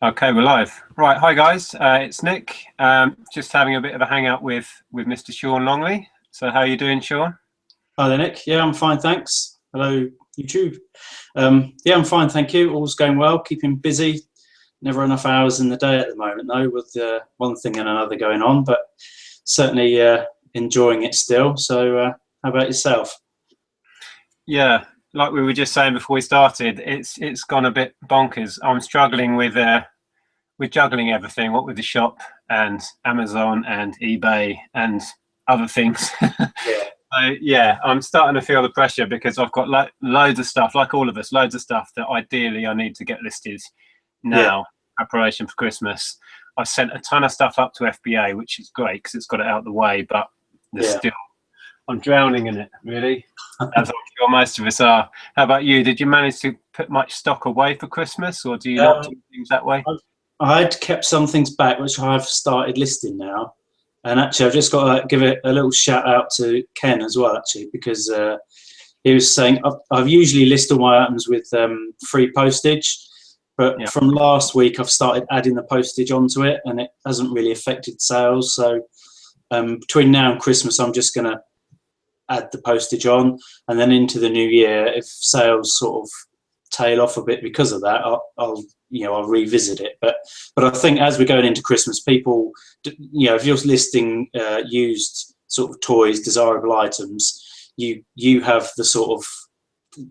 Okay, we're live. Right, hi guys, it's Nick. Just having a bit of a hangout with Mr. Sean Longley. So how are you doing, Sean? Hi there, Nick. Yeah, I'm fine, thanks. Hello, YouTube. Yeah, I'm fine, thank you. All's going well, keeping busy. Never enough hours in the day at the moment, though, with one thing and another going on, but certainly enjoying it still. So how about yourself? Yeah, like we were just saying before we started, it's gone a bit bonkers. I'm struggling with juggling everything, what with the shop and Amazon and eBay and other things. Yeah, So yeah, I'm starting to feel the pressure because I've got loads of stuff, like all of us, loads of stuff that ideally I need to get listed yeah, now, preparation for Christmas. I've sent a ton of stuff up to FBA, which is great because it's got it out of the way, but there's yeah. still, I'm drowning in it, really, as I'm sure most of us are. How about you? Did you manage to put much stock away for Christmas, or do you not do things that way? I'd kept some things back, which I've started listing now. And actually, I've just got to give it a little shout out to Ken as well, actually, because he was saying I've usually list all my items with free postage, but Yeah. from last week I've started adding the postage onto it, and it hasn't really affected sales. So between now and Christmas, I'm just going to add the postage on, and then into the new year, if sales sort of tail off a bit because of that, I'll revisit it. But I think as we're going into Christmas, people, if you're listing used sort of toys, desirable items, you have the sort of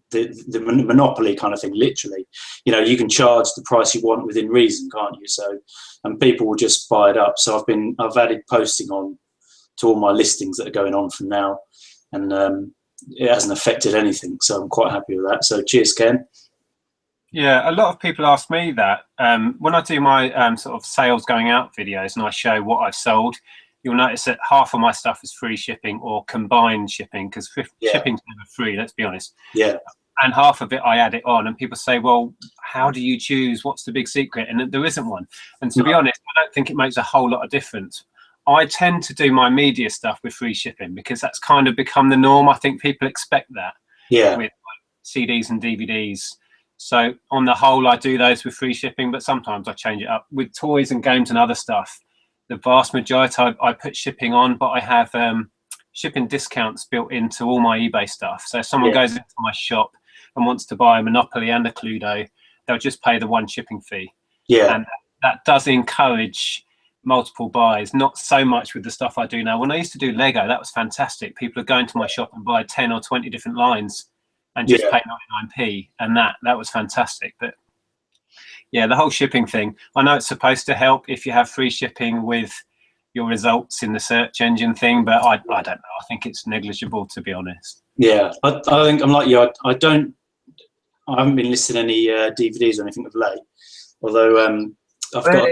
the monopoly kind of thing. Literally, you can charge the price you want within reason, can't you? So, and people will just buy it up. So I've added posting on to all my listings that are going on from now, and it hasn't affected anything. So I'm quite happy with that. So cheers, Ken. Yeah, a lot of people ask me that when I do my sort of sales going out videos and I show what I've sold, you'll notice that half of my stuff is free shipping or combined shipping, because shipping's never free, let's be honest. Yeah. And half of it I add it on, and people say, well, how do you choose? What's the big secret? And there isn't one. And to be honest, I don't think it makes a whole lot of difference. I tend to do my media stuff with free shipping because that's kind of become the norm. I think people expect that with CDs and DVDs. So on the whole, I do those with free shipping, but sometimes I change it up. With toys and games and other stuff, the vast majority I put shipping on, but I have shipping discounts built into all my eBay stuff. So if someone goes into my shop and wants to buy a Monopoly and a Cluedo, they'll just pay the one shipping fee. Yeah. And that does encourage multiple buys, not so much with the stuff I do now. When I used to do Lego, that was fantastic. People are going to my shop and buy 10 or 20 different lines and just pay 99p, and that was fantastic. But yeah, the whole shipping thing, I know it's supposed to help if you have free shipping with your results in the search engine thing, but I don't know. I think it's negligible, to be honest. Yeah, I think I'm like you. I haven't been listing any DVDs or anything of late, although I've got.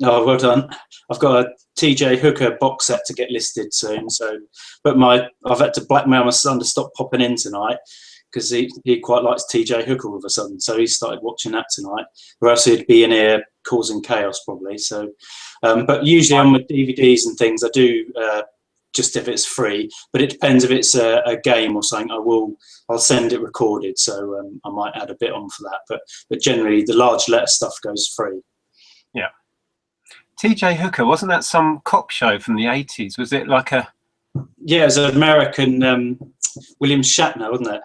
Oh, well done. I've got a TJ Hooker box set to get listed soon. So, but I've had to blackmail my son to stop popping in tonight because he quite likes TJ Hooker all of a sudden. So he started watching that tonight, or else he'd be in here causing chaos probably. So, but usually on my DVDs and things, I do just if it's free. But it depends if it's a game or something. I'll send it recorded. So I might add a bit on for that. But generally, the large letter stuff goes free. Yeah. TJ Hooker, wasn't that some cop show from the 80s? Was it like a... Yeah, it was an American William Shatner, wasn't it?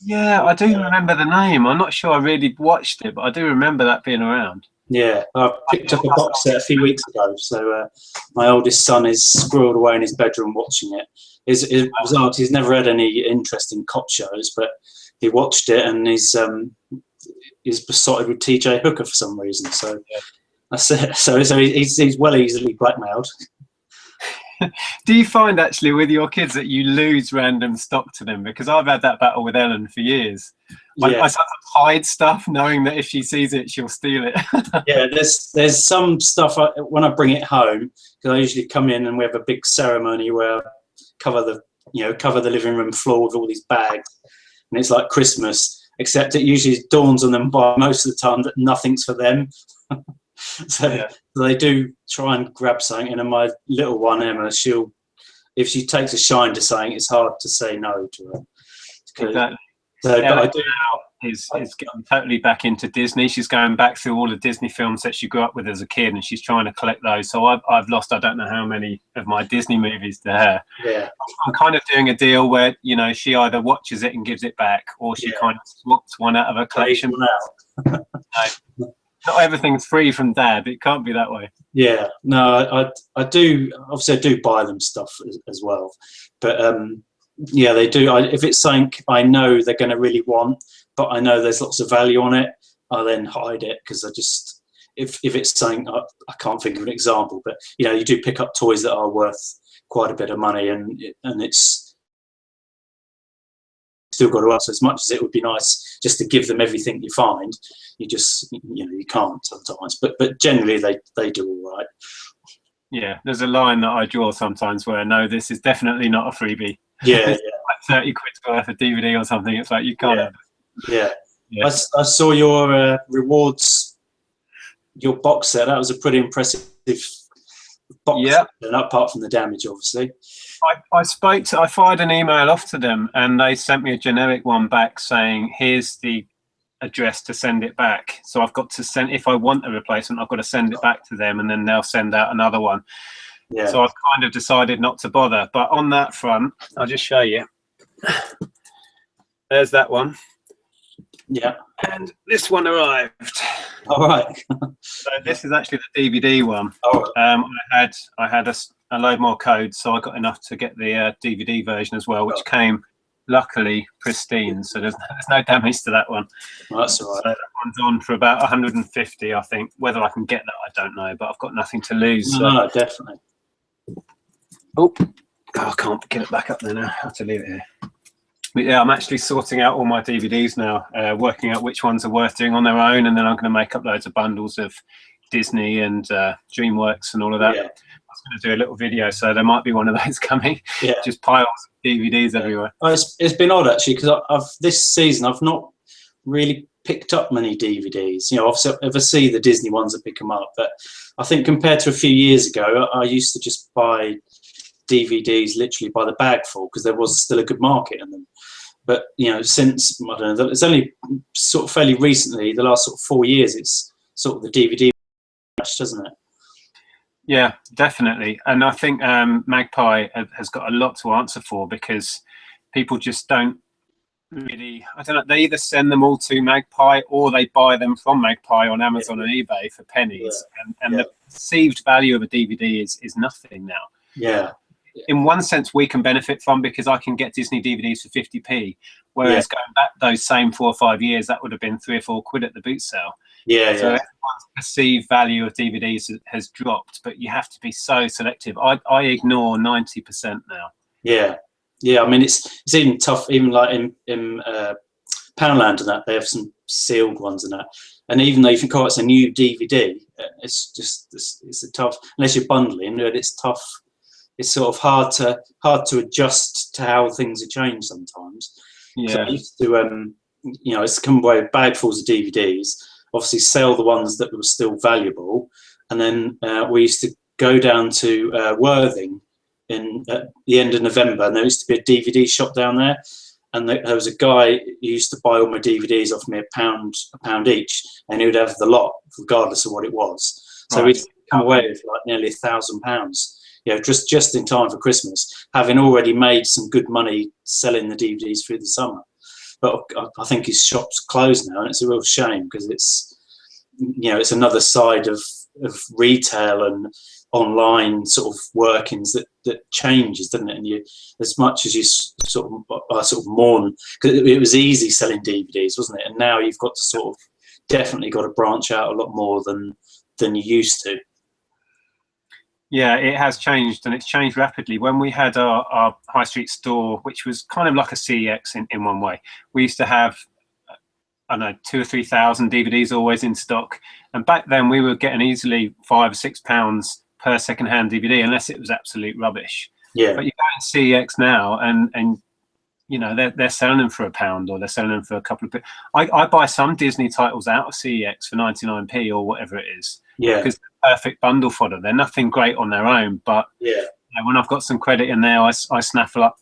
Yeah, I do remember the name. I'm not sure I really watched it, but I do remember that being around. Yeah, I picked up a box set a few weeks ago. So my oldest son is squirreled away in his bedroom watching it. He's never had any interest in cop shows, but he watched it and he's besotted with TJ Hooker for some reason. So... That's it. So he's well easily blackmailed. Do you find actually with your kids that you lose random stock to them? Because I've had that battle with Ellen for years. I sort of hide stuff knowing that if she sees it, she'll steal it. Yeah, there's some stuff when I bring it home, because I usually come in and we have a big ceremony where I cover the living room floor with all these bags, and it's like Christmas, except it usually dawns on them by most of the time that nothing's for them. So they do try and grab something, and my little one Emma, if she takes a shine to something, it's hard to say no to her. Exactly. So, yeah, but is getting totally back into Disney. She's going back through all the Disney films that she grew up with as a kid, and she's trying to collect those. So I've lost I don't know how many of my Disney movies to her. Yeah. I'm kind of doing a deal where, you know, she either watches it and gives it back, or she kind of swaps one out of her collection. No, not everything's free from Dad. It can't be that way. Yeah, no, I do. Obviously, I do buy them stuff as well, but yeah, they do. If it's something I know they're going to really want, but I know there's lots of value on it, I then hide it, because I just, if it's something, I can't think of an example, but you know, you do pick up toys that are worth quite a bit of money, and it's still got to ask. As much as it would be nice just to give them everything you find, you just, you know, you can't sometimes, but generally they do all right. Yeah, there's a line that I draw sometimes where, no, this is definitely not a freebie. Yeah, like 30 quid worth of DVD or something. It's like, you can't have it. Yeah. I saw your rewards, your box set. That was a pretty impressive box set, apart from the damage, obviously. I fired an email off to them, and they sent me a generic one back saying, here's the address to send it back. So I've got to send, if I want a replacement, I've got to send it back to them, and then they'll send out another one. Yeah. So I've kind of decided not to bother. But on that front, I'll just show you. There's that one. Yeah. And this one arrived. All right. So this is actually the DVD one. Oh. I had a load more codes, so I got enough to get the DVD version as well, which came luckily pristine. So there's no damage to that one. Well, that's all right. So that one's on for about 150, I think. Whether I can get that, I don't know, but I've got nothing to lose. No, definitely. Oh, I can't get it back up there now. I have to leave it here. But yeah, I'm actually sorting out all my DVDs now, working out which ones are worth doing on their own, and then I'm going to make up loads of bundles of Disney and DreamWorks and all of that. Yeah. I was going to do a little video, so there might be one of those coming. Yeah. Just piles of DVDs everywhere. Well, it's been odd, actually, because this season I've not really picked up many DVDs. You know, obviously if I see the Disney ones, I pick them up. But I think compared to a few years ago, I used to just buy DVDs literally by the bagful, because there was still a good market in them. But you know, since, I don't know, it's only sort of fairly recently, the last sort of 4 years, it's sort of the DVD, doesn't it? Yeah, definitely. And I think Magpie has got a lot to answer for, because people just don't really, I don't know, they either send them all to Magpie or they buy them from Magpie on Amazon and eBay for pennies. And the perceived value of a DVD is nothing now. Yeah. In one sense, we can benefit from, because I can get Disney DVDs for 50p, whereas going back those same 4 or 5 years, that would have been 3 or 4 quid at the boot sale. Yeah, so everyone's perceived value of DVDs has dropped, but you have to be so selective. I ignore 90% now. Yeah, yeah. I mean, it's even tough. Even like in Poundland and that, they have some sealed ones and that. And even though you think, oh, it's a new DVD, it's a tough, unless you're bundling, it's tough. It's sort of hard to adjust to how things have changed sometimes. Yeah. So I used to, you know, it's come away with bagfuls of DVDs. Obviously, sell the ones that were still valuable, and then we used to go down to Worthing at the end of November, and there used to be a DVD shop down there. And there was a guy who used to buy all my DVDs off me a pound each, and he would have the lot, regardless of what it was. So we'd come away with like nearly £1,000. You know, just in time for Christmas, having already made some good money selling the DVDs through the summer. But I think his shop's closed now, and it's a real shame, because it's, you know, it's another side of retail and online sort of workings that changes, doesn't it? And you, as much as you sort of mourn, because it was easy selling DVDs, wasn't it? And now you've got to sort of definitely got to branch out a lot more than you used to. Yeah, it has changed, and it's changed rapidly. When we had our high street store, which was kind of like a CEX in one way, we used to have, I don't know, 2,000 or 3,000 DVDs always in stock. And back then we were getting easily £5 or £6 per second-hand DVD, unless it was absolute rubbish. Yeah. But you go in CEX now, and you know, they're selling them for £1, or they're selling them for a couple of. I buy some Disney titles out of CEX for 99p or whatever it is. Yeah. Because they're perfect bundle fodder. They're nothing great on their own, but yeah, you know, when I've got some credit in there, I snaffle up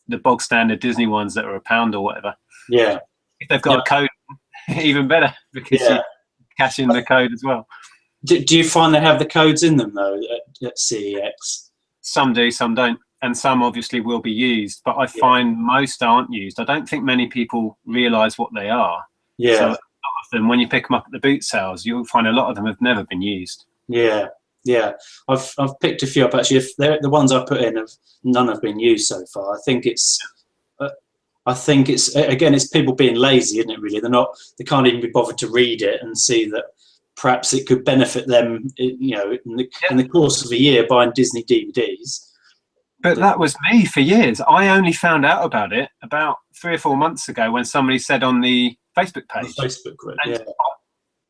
the bog standard Disney ones that are £1 or whatever. Yeah. if they've got a code, even better, because you cash in the code as well. Do you find they have the codes in them though at CEX? Some do, some don't, and some obviously will be used, but I find most aren't used. I don't think many people realise what they are. Yeah. So a lot of them, when you pick them up at the boot sales, you'll find a lot of them have never been used. Yeah. Yeah, I've picked a few up actually. If they're the ones I put in, none have been used so far. I think it's again, it's people being lazy, isn't it? Really, they can't even be bothered to read it and see that perhaps it could benefit them, you know, in the course of a year buying Disney DVDs. But that was me for years. I only found out about it about 3 or 4 months ago when somebody said on the Facebook page. The Facebook group,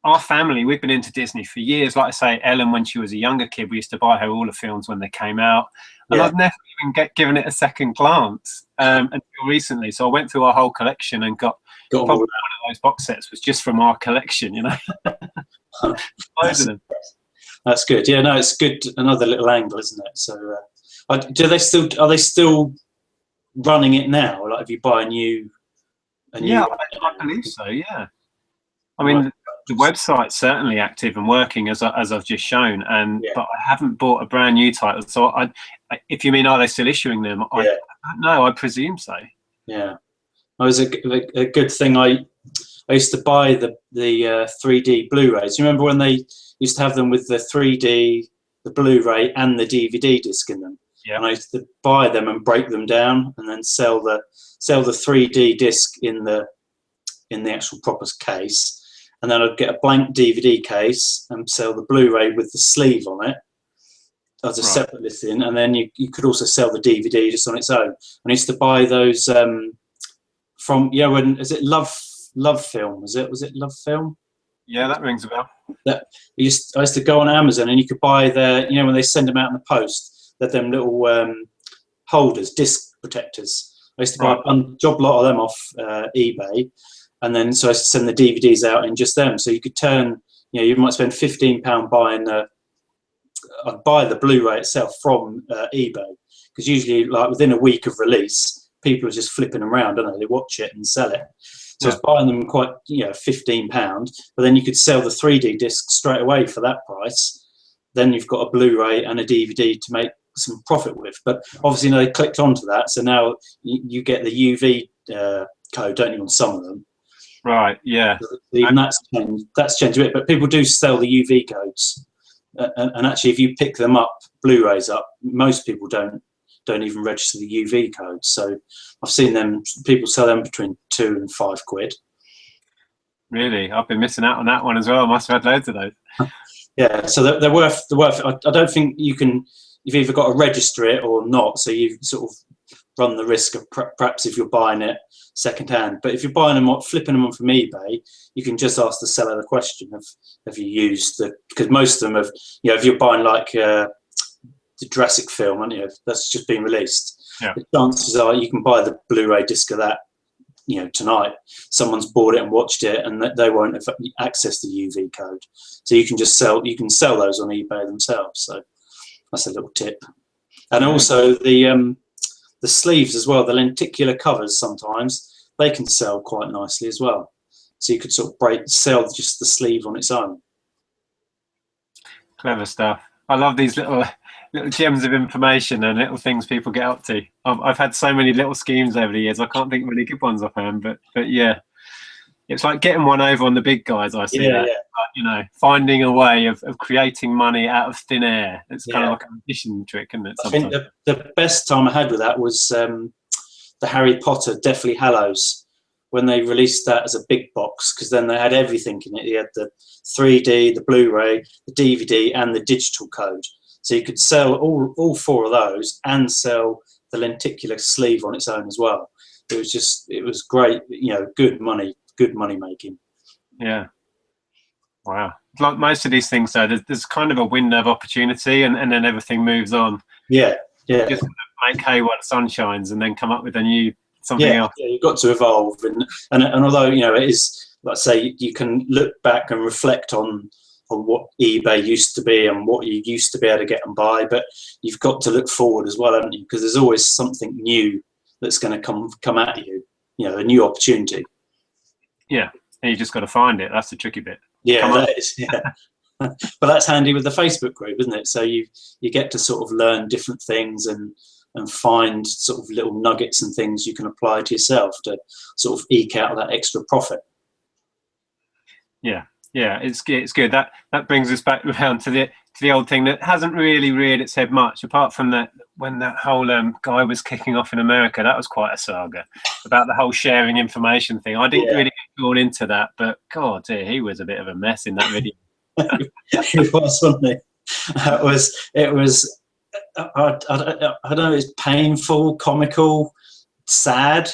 Our family, we've been into Disney for years. Like I say, Ellen, when she was a younger kid, we used to buy her all the films when they came out. And I've never even given it a second glance until recently. So I went through our whole collection and got probably one of those box sets was just from our collection, you know. Loads of them. That's good. Yeah, no, it's good. Another little angle, isn't it? So are they still running it now? Like if you buy a new I believe so, yeah. I mean, the website's certainly active and working as I've just shown, but I haven't bought a brand new title. So if you mean are they still issuing them? I don't know. I presume so. Yeah, it was a good thing. I used to buy the 3D Blu-rays. You remember when they used to have them with the 3D, the Blu-ray, and the DVD disc in them? Yeah. And I used to buy them and break them down, and then sell the 3D disc in the actual proper case. And then I'd get a blank DVD case and sell the Blu-ray with the sleeve on it as a separate listing. And then you could also sell the DVD just on its own. And I used to buy those from is it Love Film? Was it Love Film? Yeah, that rings a bell. I used to go on Amazon and you could buy when they send them out in the post, that them little holders, disc protectors. I used to buy a job lot of them off eBay. And then, so I send the DVDs out in just them. So you could turn, you might spend £15 buying I'd buy the Blu-ray itself from eBay, because usually, like within a week of release, people are just flipping around, don't they? They watch it and sell it. So I was buying them quite, £15, but then you could sell the 3D disc straight away for that price. Then you've got a Blu-ray and a DVD to make some profit with. But obviously, they clicked onto that, so now you get the UV code, don't you, on some of them? Right, yeah. Even that's changed a bit, but people do sell the UV codes, and actually, if you pick them up, Blu-rays up, most people don't even register the UV codes. So I've seen people sell them between £2 and £5. Really, I've been missing out on that one as well. I must have had loads of those. Yeah, so they're worth. I don't think you can. You've either got to register it or not. So you sort of run the risk of perhaps if you're buying it secondhand. But if you're buying them, flipping them on from eBay, you can just ask the seller the question of have you used because most of them have, if you're buying like the Jurassic film, that's just been released. Yeah. The chances are you can buy the Blu-ray disc of that, tonight. Someone's bought it and watched it, and they won't have accessed the UV code. So you can just sell those on eBay themselves. So that's a little tip. And also the sleeves as well, the lenticular covers, sometimes they can sell quite nicely as well. So you could sort of sell just the sleeve on its own. Clever stuff. I love these little gems of information and little things people get up to. I've had so many little schemes over the years. I can't think of any good ones offhand, but yeah, it's like getting one over on the big guys. I see that. Like, finding a way of creating money out of thin air. It's kind of like a magician trick, isn't it? Sometimes. I think the best time I had with that was the Harry Potter Deathly Hallows, when they released that as a big box, because then they had everything in it. You had the 3D, the Blu-ray, the DVD, and the digital code. So you could sell all four of those and sell the lenticular sleeve on its own as well. It was great, good money making. Yeah. Wow. Like most of these things, though, there's kind of a window of opportunity, and then everything moves on. Yeah. Just make hay while the sun shines, and then come up with something else. Yeah, you've got to evolve, and although it is, like I say, you can look back and reflect on what eBay used to be and what you used to be able to get and buy, but you've got to look forward as well, haven't you? Because there's always something new that's going to come at you, a new opportunity. Yeah, and you just got to find it. That's the tricky bit. Yeah, that is, yeah. But that's handy with the Facebook group, isn't it? So you get to sort of learn different things and find sort of little nuggets and things you can apply to yourself to sort of eke out that extra profit. Yeah, it's good. That brings us back around to the old thing that hasn't really reared its head much, apart from that when that whole guy was kicking off in America. That was quite a saga about the whole sharing information thing. I didn't really get drawn into that, but God, dear, he was a bit of a mess in that video. It was, wasn't it? It was. I don't know. It's painful, comical, sad.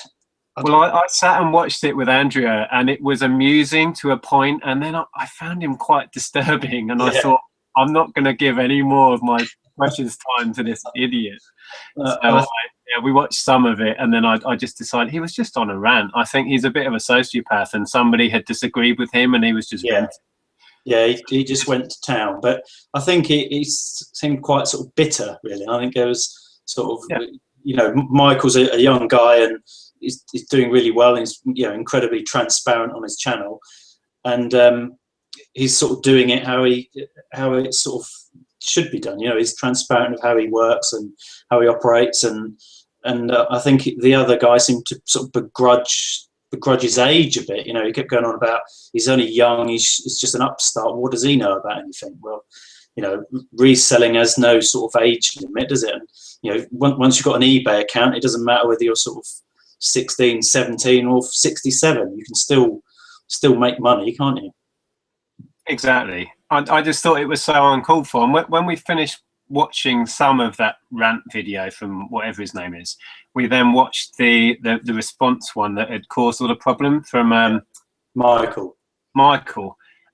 Well, I sat and watched it with Andrea, and it was amusing to a point, and then I found him quite disturbing, and I thought, I'm not going to give any more of my precious time to this idiot. So we watched some of it, and then I just decided he was just on a rant. I think he's a bit of a sociopath, and somebody had disagreed with him, and he was just venting. Yeah, he just went to town. But I think he seemed quite sort of bitter, really. I think there was sort of, Michael's a young guy, and he's doing really well, and he's incredibly transparent on his channel, and he's sort of doing it how it sort of should be done. He's transparent of how he works and how he operates, and I think the other guy seemed to sort of begrudge his age a bit. He kept going on about he's only young, he's just an upstart, what does he know about anything? Well, reselling has no sort of age limit, does it? And, once you've got an eBay account, it doesn't matter whether you're sort of 16, 17 or 67, you can still make money, can't you? Exactly. I just thought it was so uncalled for. And when we finished watching some of that rant video from whatever his name is, we then watched the response one that had caused all the problem from Michael.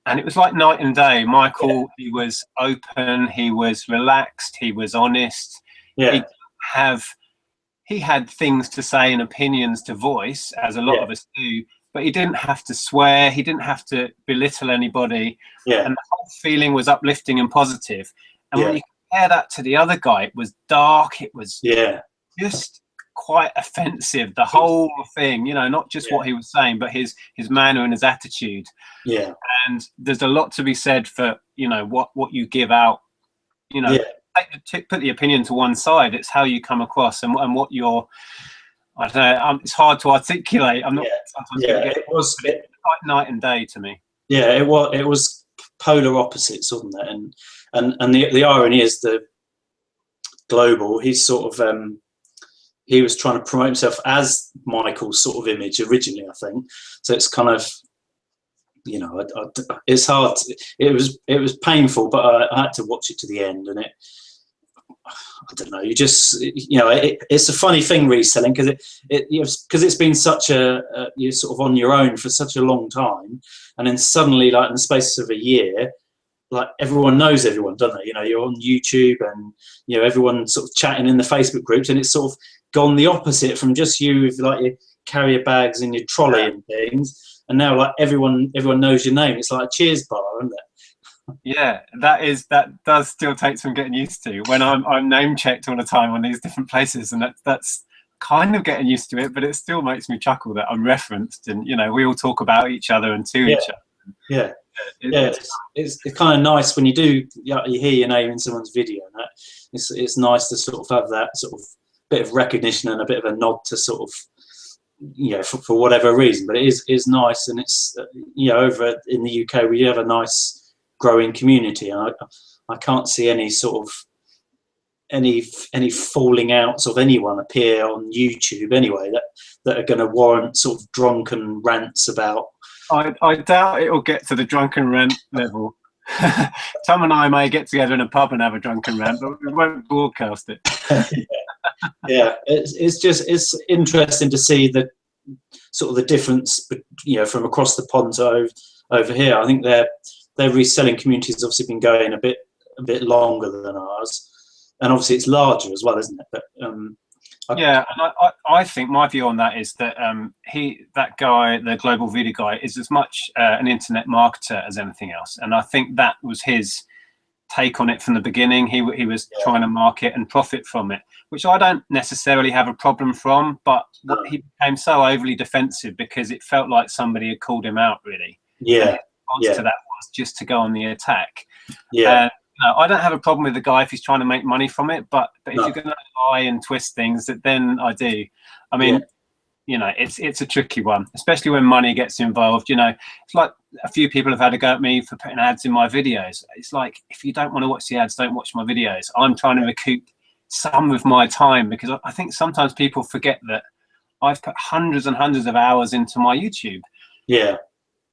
And it was like night and day. Michael, he was open, he was relaxed, he was honest. He had things to say and opinions to voice, as a lot of us do, but he didn't have to swear, he didn't have to belittle anybody. And the whole feeling was uplifting and positive. And when you compare that to the other guy, it was dark, it was just quite offensive, the whole thing, not just what he was saying, but his manner and his attitude. And there's a lot to be said for what you give out. Put the opinion to one side. It's how you come across and what you're. I don't know. It's hard to articulate. I'm not. It was like night and day to me. Yeah, it was polar opposites, wasn't it? And the irony is the Global. He's sort of he was trying to promote himself as Michael's sort of image originally, I think. So it's kind of, it's hard. It was painful, but I had to watch it to the end, and I don't know. You just, it's a funny thing reselling, because it's been such you're sort of on your own for such a long time, and then suddenly, like in the space of a year, like everyone knows everyone, don't they? You're on YouTube, and everyone sort of chatting in the Facebook groups, and it's sort of gone the opposite from just you with like your carrier bags and your trolley and things, and now like everyone knows your name. It's like a Cheers bar, isn't it? Yeah, that does still take some getting used to. When I'm name checked all the time on these different places, and that's kind of getting used to it, but it still makes me chuckle that I'm referenced, and we all talk about each other and to each other. It's kind of nice when you hear your name in someone's video, and it's nice to sort of have that sort of bit of recognition and a bit of a nod to sort of for whatever reason. But it is nice, and it's over in the UK we have a nice growing community, and I can't see any sort of any falling outs of anyone appear on YouTube anyway that are going to warrant sort of drunken rants about. I doubt it will get to the drunken rant level. Tom and I may get together in a pub and have a drunken rant, but we won't broadcast it. It's interesting to see the sort of the difference, from across the pond to over here. I think their reselling community has obviously been going a bit longer than ours, and obviously it's larger as well, isn't it? But and I think my view on that is that that guy, the Global Video guy, is as much an internet marketer as anything else, and I think that was his take on it from the beginning. He was trying to market and profit from it, which I don't necessarily have a problem from, but he became so overly defensive because it felt like somebody had called him out, really. Yeah. And his response to that was just to go on the attack. Yeah. No, I don't have a problem with the guy if he's trying to make money from it, but if you're going to lie and twist things, then I do. I mean, you know, it's a tricky one, especially when money gets involved. You know, it's like a few people have had a go at me for putting ads in my videos. It's like, if you don't want to watch the ads, don't watch my videos. I'm trying to recoup some of my time, because I think sometimes people forget that I've put hundreds and hundreds of hours into my YouTube. Yeah.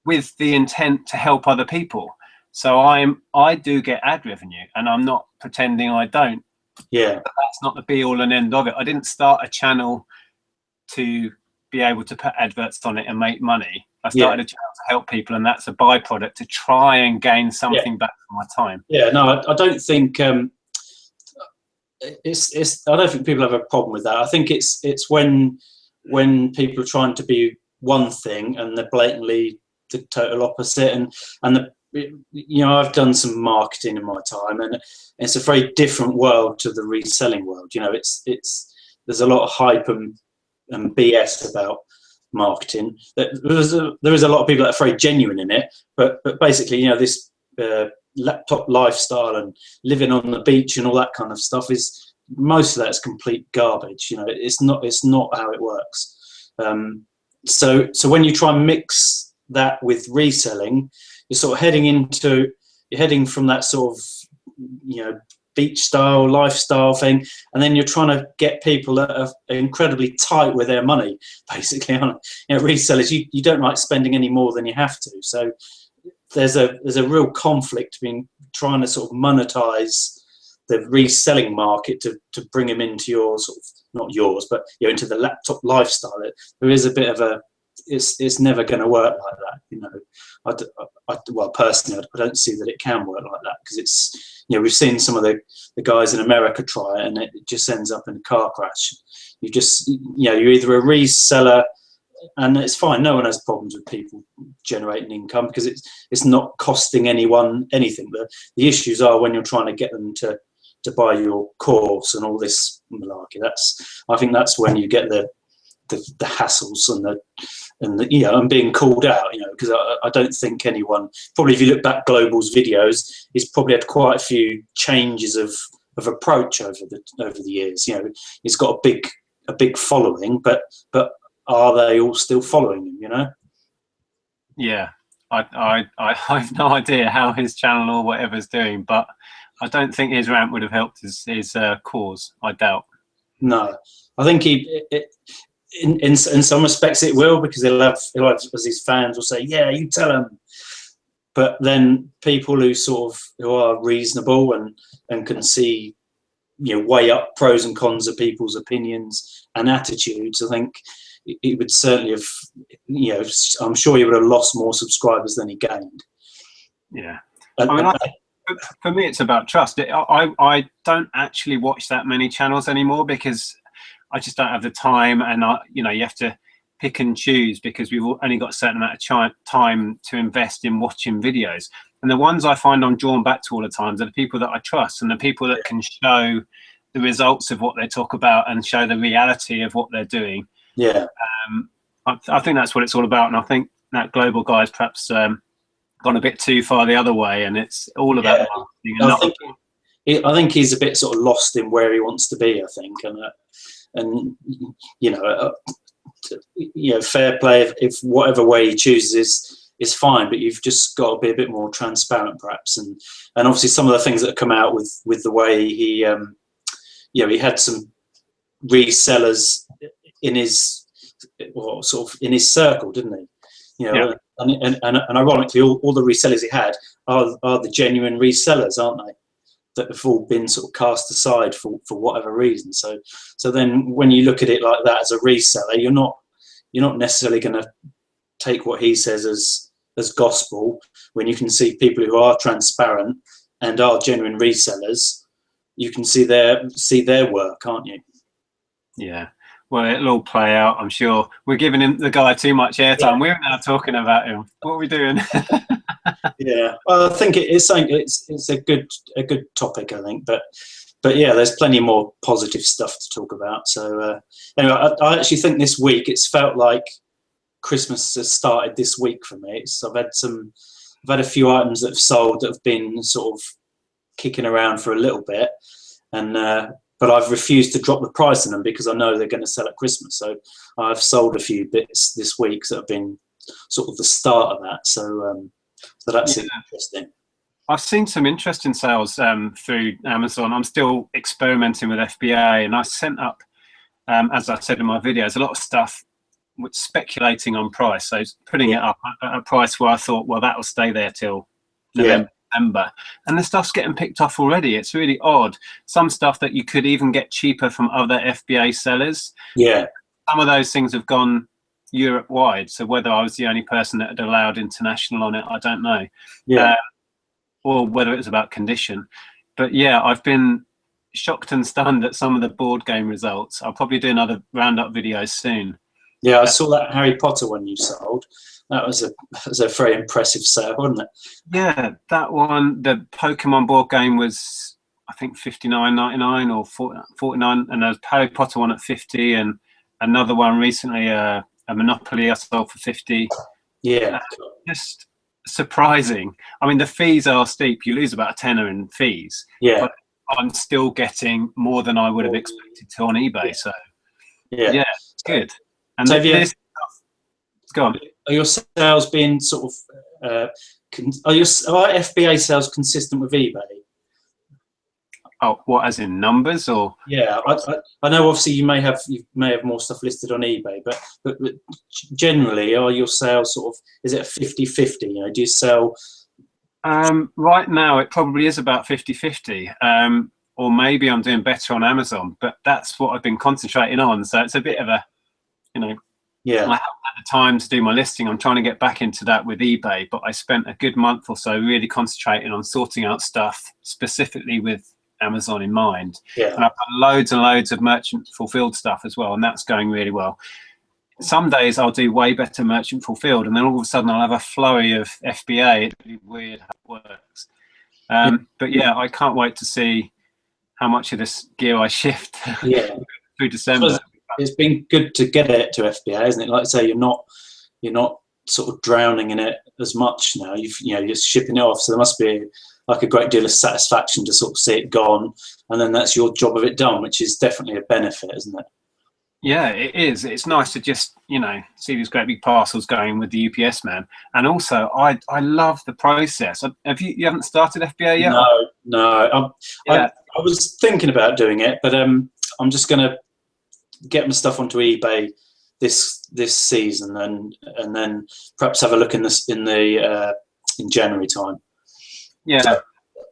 With the intent to help other people. So I do get ad revenue, and I'm not pretending I don't. Yeah. But that's not the be all and end of it. I didn't start a channel to be able to put adverts on it and make money. I started a channel to help people, and that's a byproduct to try and gain something back for my time. Yeah, no, I don't think I don't think people have a problem with that. I think it's when people are trying to be one thing and they're blatantly the total opposite. And you know, I've done some marketing in my time, and it's a very different world to the reselling world. You know, there's a lot of hype and BS about marketing. There is a lot of people that are very genuine in it, but basically, you know, this laptop lifestyle and living on the beach and all that kind of stuff is, most of that is complete garbage. You know, it's not how it works. So when you try and mix that with reselling, you're sort of heading from that sort of, you know, beach style lifestyle thing, and then you're trying to get people that are incredibly tight with their money, basically. On, you know, resellers, you don't like spending any more than you have to. So there's a real conflict between trying to sort of monetize the reselling market to bring them into your sort of, not yours, but, you know, into the laptop lifestyle. There is a bit of a, it's never going to work like that, you know. Well, personally, I don't see that it can work like that, because it's, you know, we've seen some of the guys in America try it, and it just ends up in a car crash. You just, you know, you're either a reseller, and it's fine. No one has problems with people generating income, because it's not costing anyone anything. The issues are when you're trying to get them to buy your course and all this malarkey. I think that's when you get the hassles and the you know, and being called out, you know, because I don't think anyone, probably if you look back Global's videos, he's probably had quite a few changes of approach over the years. You know, he's got a big following, but are they all still following him, you know? Yeah. I have no idea how his channel or whatever's doing, but I don't think his rant would have helped his cause. I doubt. No, I think in some respects it will, because he'll have, as his fans will say, yeah, you tell him. But then people who are reasonable and can see, you know, weigh up pros and cons of people's opinions and attitudes, I think he would certainly have, you know, I'm sure he would have lost more subscribers than he gained. Yeah. I mean, for me, it's about trust. I don't actually watch that many channels anymore, because I just don't have the time, and you know, you have to pick and choose, because we've only got a certain amount of time to invest in watching videos. And the ones I find I'm drawn back to all the time are the people that I trust, and the people that can show the results of what they talk about and show the reality of what they're doing. Yeah. I think that's what it's all about, and I think that Global Guy's perhaps gone a bit too far the other way, and it's all about marketing. I think he's a bit sort of lost in where he wants to be, I think, and you know, fair play if whatever way he chooses is fine, but you've just got to be a bit more transparent, perhaps, and obviously some of the things that have come out with the way he, you know, he had some resellers in his, or sort of in his circle, didn't he? You know, and ironically, all the resellers he had are the genuine resellers, aren't they? That have all been sort of cast aside for whatever reason. So then when you look at it like that as a reseller, you're not necessarily going to take what he says as gospel, when you can see people who are transparent and are genuine resellers. You can see their work, can't you? Yeah. Well, it'll all play out, I'm sure. We're giving the guy too much airtime. Yeah. We're now talking about him. What are we doing? Yeah, well, I think it's something. It's a good topic, I think. But yeah, there's plenty more positive stuff to talk about. So anyway, I actually think this week it's felt like Christmas has started this week for me. I've had a few items that have sold that have been sort of kicking around for a little bit, and but I've refused to drop the price on them because I know they're going to sell at Christmas. So I've sold a few bits this week that have been sort of the start of that. So that's interesting. I've seen some interesting sales through Amazon. I'm still experimenting with FBA, and I sent up, as I said in my videos, a lot of stuff with speculating on price. So putting it up at a price where I thought, well, that'll stay there till November. And the stuff's getting picked off already. It's really odd. Some stuff that you could even get cheaper from other FBA sellers. Yeah. Some of those things have gone Europe wide. So whether I was the only person that had allowed international on it, I don't know. Yeah. Or whether it was about condition. But yeah, I've been shocked and stunned at some of the board game results. I'll probably do another roundup video soon. Yeah, I saw that Harry Potter one you sold. That was a very impressive sale, wasn't it? Yeah, that one, the Pokemon board game was, I think, $59.99 or $49, and there's Harry Potter one at 50, and another one recently, a Monopoly I sold for 50. Yeah, just surprising. I mean, the fees are steep. You lose about a tenner in fees. Yeah, but I'm still getting more than I would have expected to on eBay. So yeah, it's good. And so this stuff, go on. Are your sales being sort of are FBA sales consistent with eBay? Oh, what, as in numbers or? Yeah, I know. Obviously, you may have more stuff listed on eBay, but generally, are your sales sort of, is it a 50-50? You know, do you sell? Right now, it probably is about 50-50, or maybe I'm doing better on Amazon. But that's what I've been concentrating on. So it's a bit of a, you know. Yeah. I haven't had the time to do my listing. I'm trying to get back into that with eBay, but I spent a good month or so really concentrating on sorting out stuff specifically with Amazon in mind. Yeah. And I've got loads and loads of merchant fulfilled stuff as well, and that's going really well. Some days I'll do way better merchant fulfilled, and then all of a sudden I'll have a flurry of FBA. It'd be weird how it works. But yeah, I can't wait to see how much of this gear I shift through December. It's been good to get it to FBA, isn't it? Like I say, you're not sort of drowning in it as much now. You're shipping it off, so there must be like a great deal of satisfaction to sort of see it gone, and then that's your job of it done, which is definitely a benefit, isn't it? Yeah, it is. It's nice to just, see these great big parcels going with the UPS man. And also, I love the process. You haven't started FBA yet? No. I was thinking about doing it, but I'm just going to get my stuff onto eBay this season, and then perhaps have a look in January time. Yeah, so,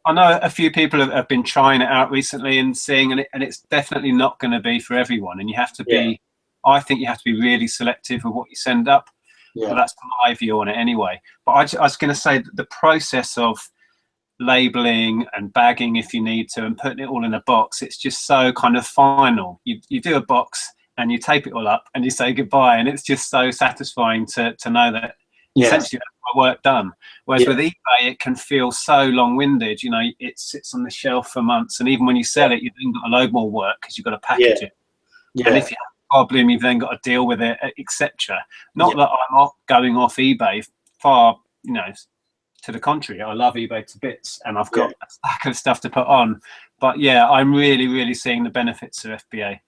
I know a few people have been trying it out recently and seeing, and it's definitely not going to be for everyone. And you have to be, I think you have to be really selective with what you send up. Yeah. But that's my view on it anyway. But I was going to say that the process of labeling and bagging, if you need to, and putting it all in a box, it's just so kind of final. You do a box and you tape it all up and you say goodbye, and it's just so satisfying to know that essentially that's my work done. Whereas with eBay, it can feel so long-winded. It sits on the shelf for months, and even when you sell it, you've then got a load more work because you've got to package it. And if you have a problem, you've then got to deal with it, etc. Not that I'm going off eBay, far, to the contrary. I love eBay to bits, and I've got a stack of stuff to put on. But yeah, I'm really, really seeing the benefits of FBA.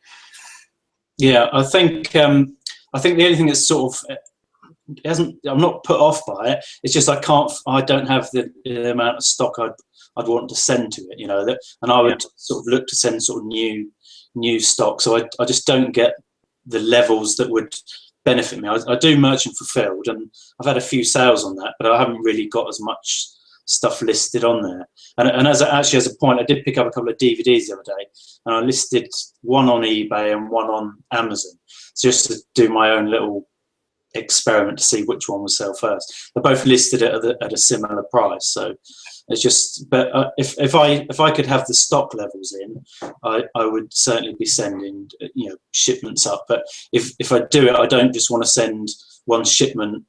Yeah, I think the only thing that's sort of I'm not put off by it. It's just I don't have the amount of stock I'd want to send to it. And I would sort of look to send sort of new stock. So I just don't get the levels that would benefit me. I do merchant fulfilled, and I've had a few sales on that, but I haven't really got as much stuff listed on there. And as a point, I did pick up a couple of DVDs the other day, and I listed one on eBay and one on Amazon, just to do my own little experiment to see which one would sell first. They're both listed at a similar price, so it's just. But if I could have the stock levels in, I would certainly be sending shipments up. But if I do it, I don't just want to send one shipment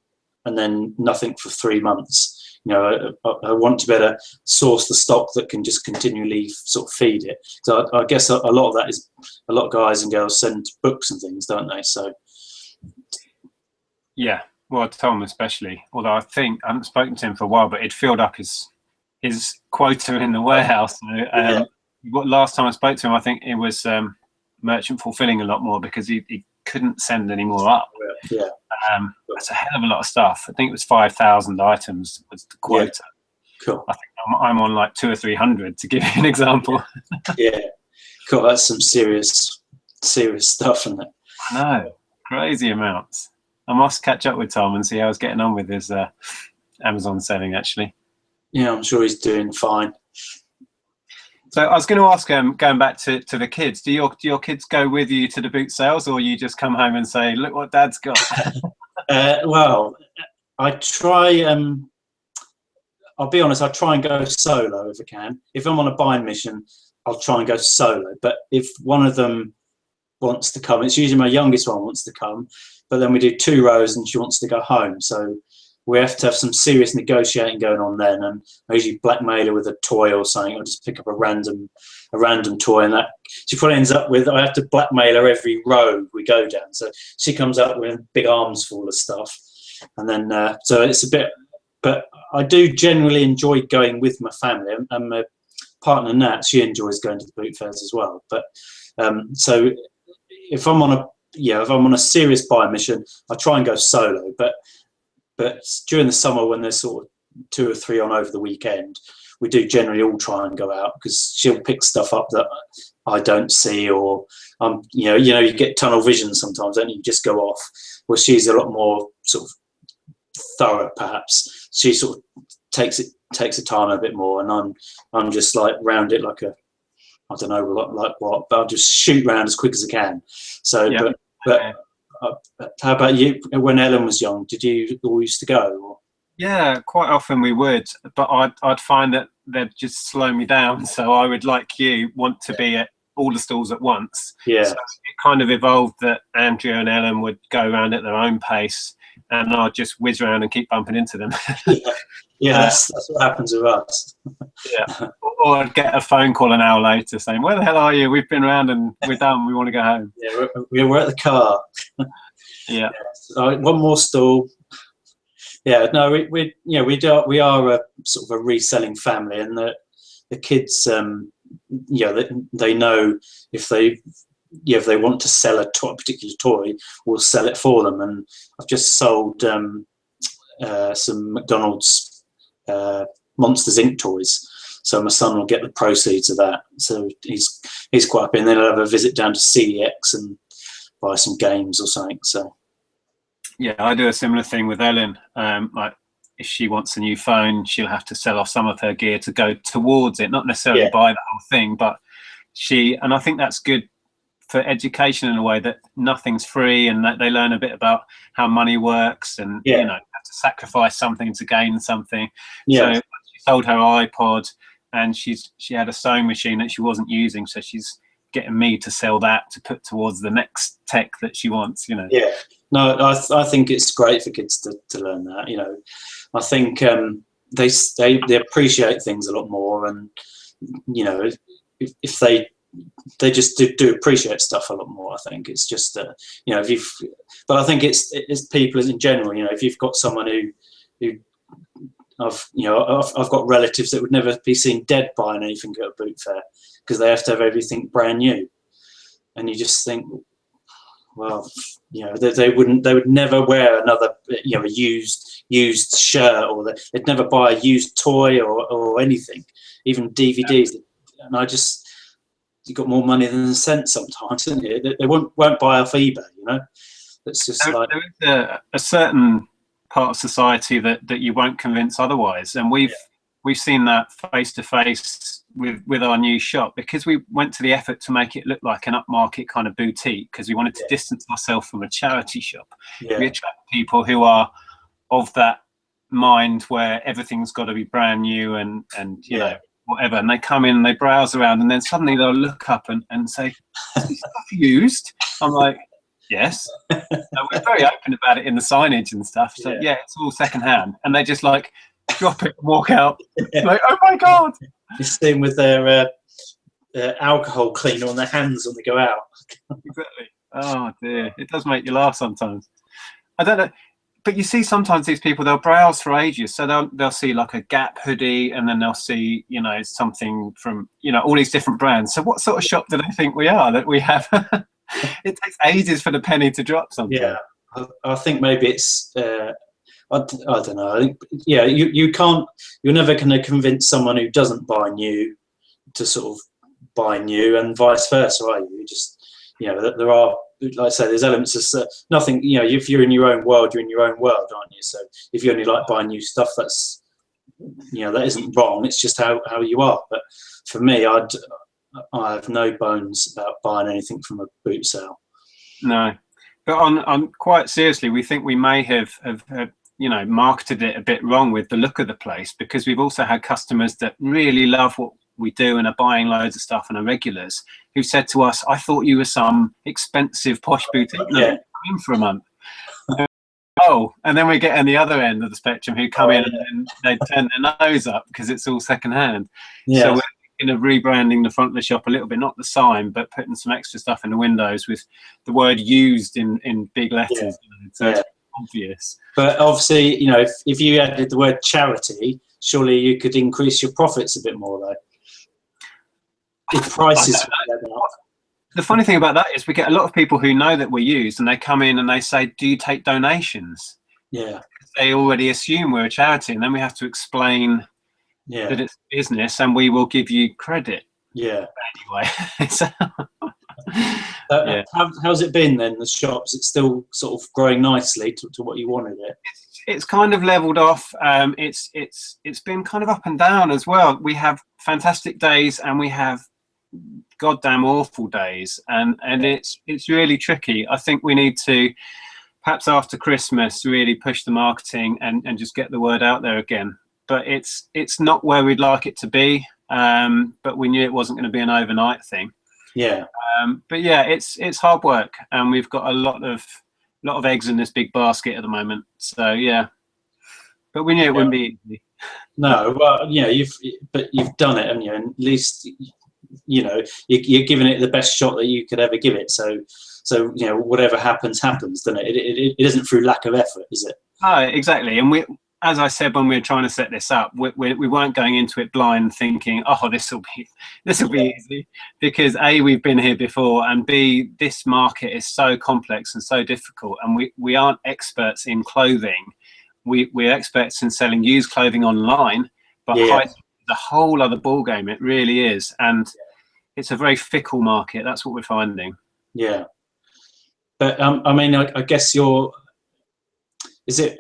and then nothing for 3 months. I want to better source the stock that can just continually sort of feed it. So I guess a lot of that is, a lot of guys and girls send books and things, don't they? So yeah, well, Tom especially, although I haven't spoken to him for a while, but he'd filled up his quota in the warehouse. So, last time I spoke to him, I think it was merchant fulfilling a lot more because he couldn't send any more up. Yeah. That's a hell of a lot of stuff. I think it was 5,000 items was the quota. Yeah. Cool. I think I'm on like 200 or 300 to give you an example. Yeah. Cool. That's some serious stuff, isn't it? I know. Crazy amounts. I must catch up with Tom and see how he's getting on with his Amazon selling, actually. Yeah, I'm sure he's doing fine. So I was going to ask, going back to the kids, do your kids go with you to the boot sales, or you just come home and say, look what Dad's got? Well, I try, I'll be honest, I try and go solo if I can. If I'm on a buying mission, I'll try and go solo. But if one of them wants to come, it's usually my youngest one wants to come, but then we do 2 rows and she wants to go home. So we have to have some serious negotiating going on then, and I usually blackmail her with a toy or something. I'll just pick up a random toy, and that she probably ends up with, I have to blackmail her every row we go down. So she comes up with big arms full of stuff, and then so it's a bit. But I do generally enjoy going with my family, and my partner Nat, she enjoys going to the boot fairs as well. But so if I'm on a serious buying mission, I try and go solo, but during the summer when there's sort of 2 or 3 on over the weekend, we do generally all try and go out because she'll pick stuff up that I don't see, or you get tunnel vision sometimes, don't you? You just go off. Well, she's a lot more sort of thorough, perhaps. She sort of takes her time a bit more, and I'm just like round it like I don't know like what, but I'll just shoot round as quick as I can. So, yeah. But how about you? When Ellen was young, did you all used to go? Or? Yeah, quite often we would, but I'd find that they'd just slow me down. So I would, like you, want to be at all the stalls at once. Yeah. So it kind of evolved that Andrea and Ellen would go around at their own pace, and I'd just whiz around and keep bumping into them. Yeah, that's what happens with us. Yeah. Or I'd get a phone call an hour later saying, "Where the hell are you? We've been around and we're done. We want to go home." Yeah, we're at the car. Yeah. One more stall. Yeah, no, we are a sort of a reselling family, and the kids, they know if they want to sell a particular toy, we'll sell it for them. And I've just sold some McDonald's Monsters Inc. toys, so my son will get the proceeds of that. So he's quite happy, and then I'll have a visit down to CEX and buy some games or something. So yeah, I do a similar thing with Ellen. Like if she wants a new phone, she'll have to sell off some of her gear to go towards it, not necessarily buy the whole thing, but and I think that's good for education in a way, that nothing's free, and that they learn a bit about how money works, and have to sacrifice something to gain something. So she sold her iPod, and she had a sewing machine that she wasn't using, so she's getting me to sell that to put towards the next tech that she wants. Yeah, no, I think it's great for kids to learn that. I think they appreciate things a lot more, and if they just do appreciate stuff a lot more. I think it's just but I think it's people in general. If you've got someone who I've got relatives that would never be seen dead buying anything at a boot fair because they have to have everything brand new, and you just think, well, they would never wear another a used shirt, or they'd never buy a used toy or anything, even DVDs. And you've got more money than a cent sometimes, isn't it? They won't buy off eBay, It's just there is a certain part of society that you won't convince otherwise, and we've seen that face to face with our new shop, because we went to the effort to make it look like an upmarket kind of boutique, because we wanted to distance ourselves from a charity shop. We attract people who are of that mind where everything's got to be brand new and whatever, and they come in and they browse around, and then suddenly they'll look up and say, "Is this stuff used?" I'm like, yes. We're very open about it in the signage and stuff. So it's all secondhand, and they just like drop it, and walk out. Like, oh my God. You see them with their alcohol cleaner on their hands when they go out. Exactly. Oh dear, it does make you laugh sometimes. I don't know, but you see sometimes these people, they'll browse for ages, so they'll see like a Gap hoodie, and then they'll see, you know, something from, you know, all these different brands. So what sort of shop do they think we are, that we have? It takes ages for the penny to drop sometimes. Yeah, I think maybe it's I don't know. I think, yeah, you can't, you're never going to convince someone who doesn't buy new to sort of buy new, and vice versa, are you? You just, you know, there are, like I say, there's elements of nothing, you know, if you're in your own world, you're in your own world, aren't you? So if you only like buying new stuff, that's, you know, that isn't wrong. It's just how you are. But for me, I have no bones about buying anything from a boot sale. No, but on quite seriously, we think we may have you know, marketed it a bit wrong with the look of the place, because we've also had customers that really love what we do and are buying loads of stuff and are regulars, who said to us, I thought you were some expensive posh boutique. No, Yeah. come in for a month. Oh, and then we get on the other end of the spectrum who come in and they turn their nose up because it's all secondhand. Yeah. So we're thinking of rebranding the front of the shop a little bit, not the sign, but putting some extra stuff in the windows with the word used in big letters. Yeah. You know, so it's obvious. But obviously, you know, if you added the word charity, surely you could increase your profits a bit more, though. If prices. The funny thing about that is we get a lot of people who know that we're used, and they come in and they say, do you take donations? Yeah. They already assume we're a charity, and then we have to explain that it's business, and we will give you credit. Yeah. Anyway. So, how's it been then, the shops? It's still sort of growing nicely to what you wanted it? It's kind of leveled off. It's been kind of up and down as well. We have fantastic days and we have goddamn awful days, and it's really tricky. I think we need to, perhaps after Christmas, really push the marketing and just get the word out there again. But it's not where we'd like it to be, but we knew it wasn't going to be an overnight thing. Yeah. But yeah, it's hard work, and we've got a lot of eggs in this big basket at the moment. So yeah, but we knew it wouldn't be easy. No, well, you know, you've done it, haven't you? And at least, you know, you're giving it the best shot that you could ever give it. So you know, whatever happens, doesn't it? It isn't through lack of effort, is it? Oh, exactly. And we, as I said when we were trying to set this up, we weren't going into it blind thinking, oh, this will be easy, because A, we've been here before, and B, this market is so complex and so difficult, and we aren't experts in clothing. We're experts in selling used clothing online, but high is a whole other ball game. It really is, and it's a very fickle market. That's what we're finding. Yeah, but I mean, I guess is it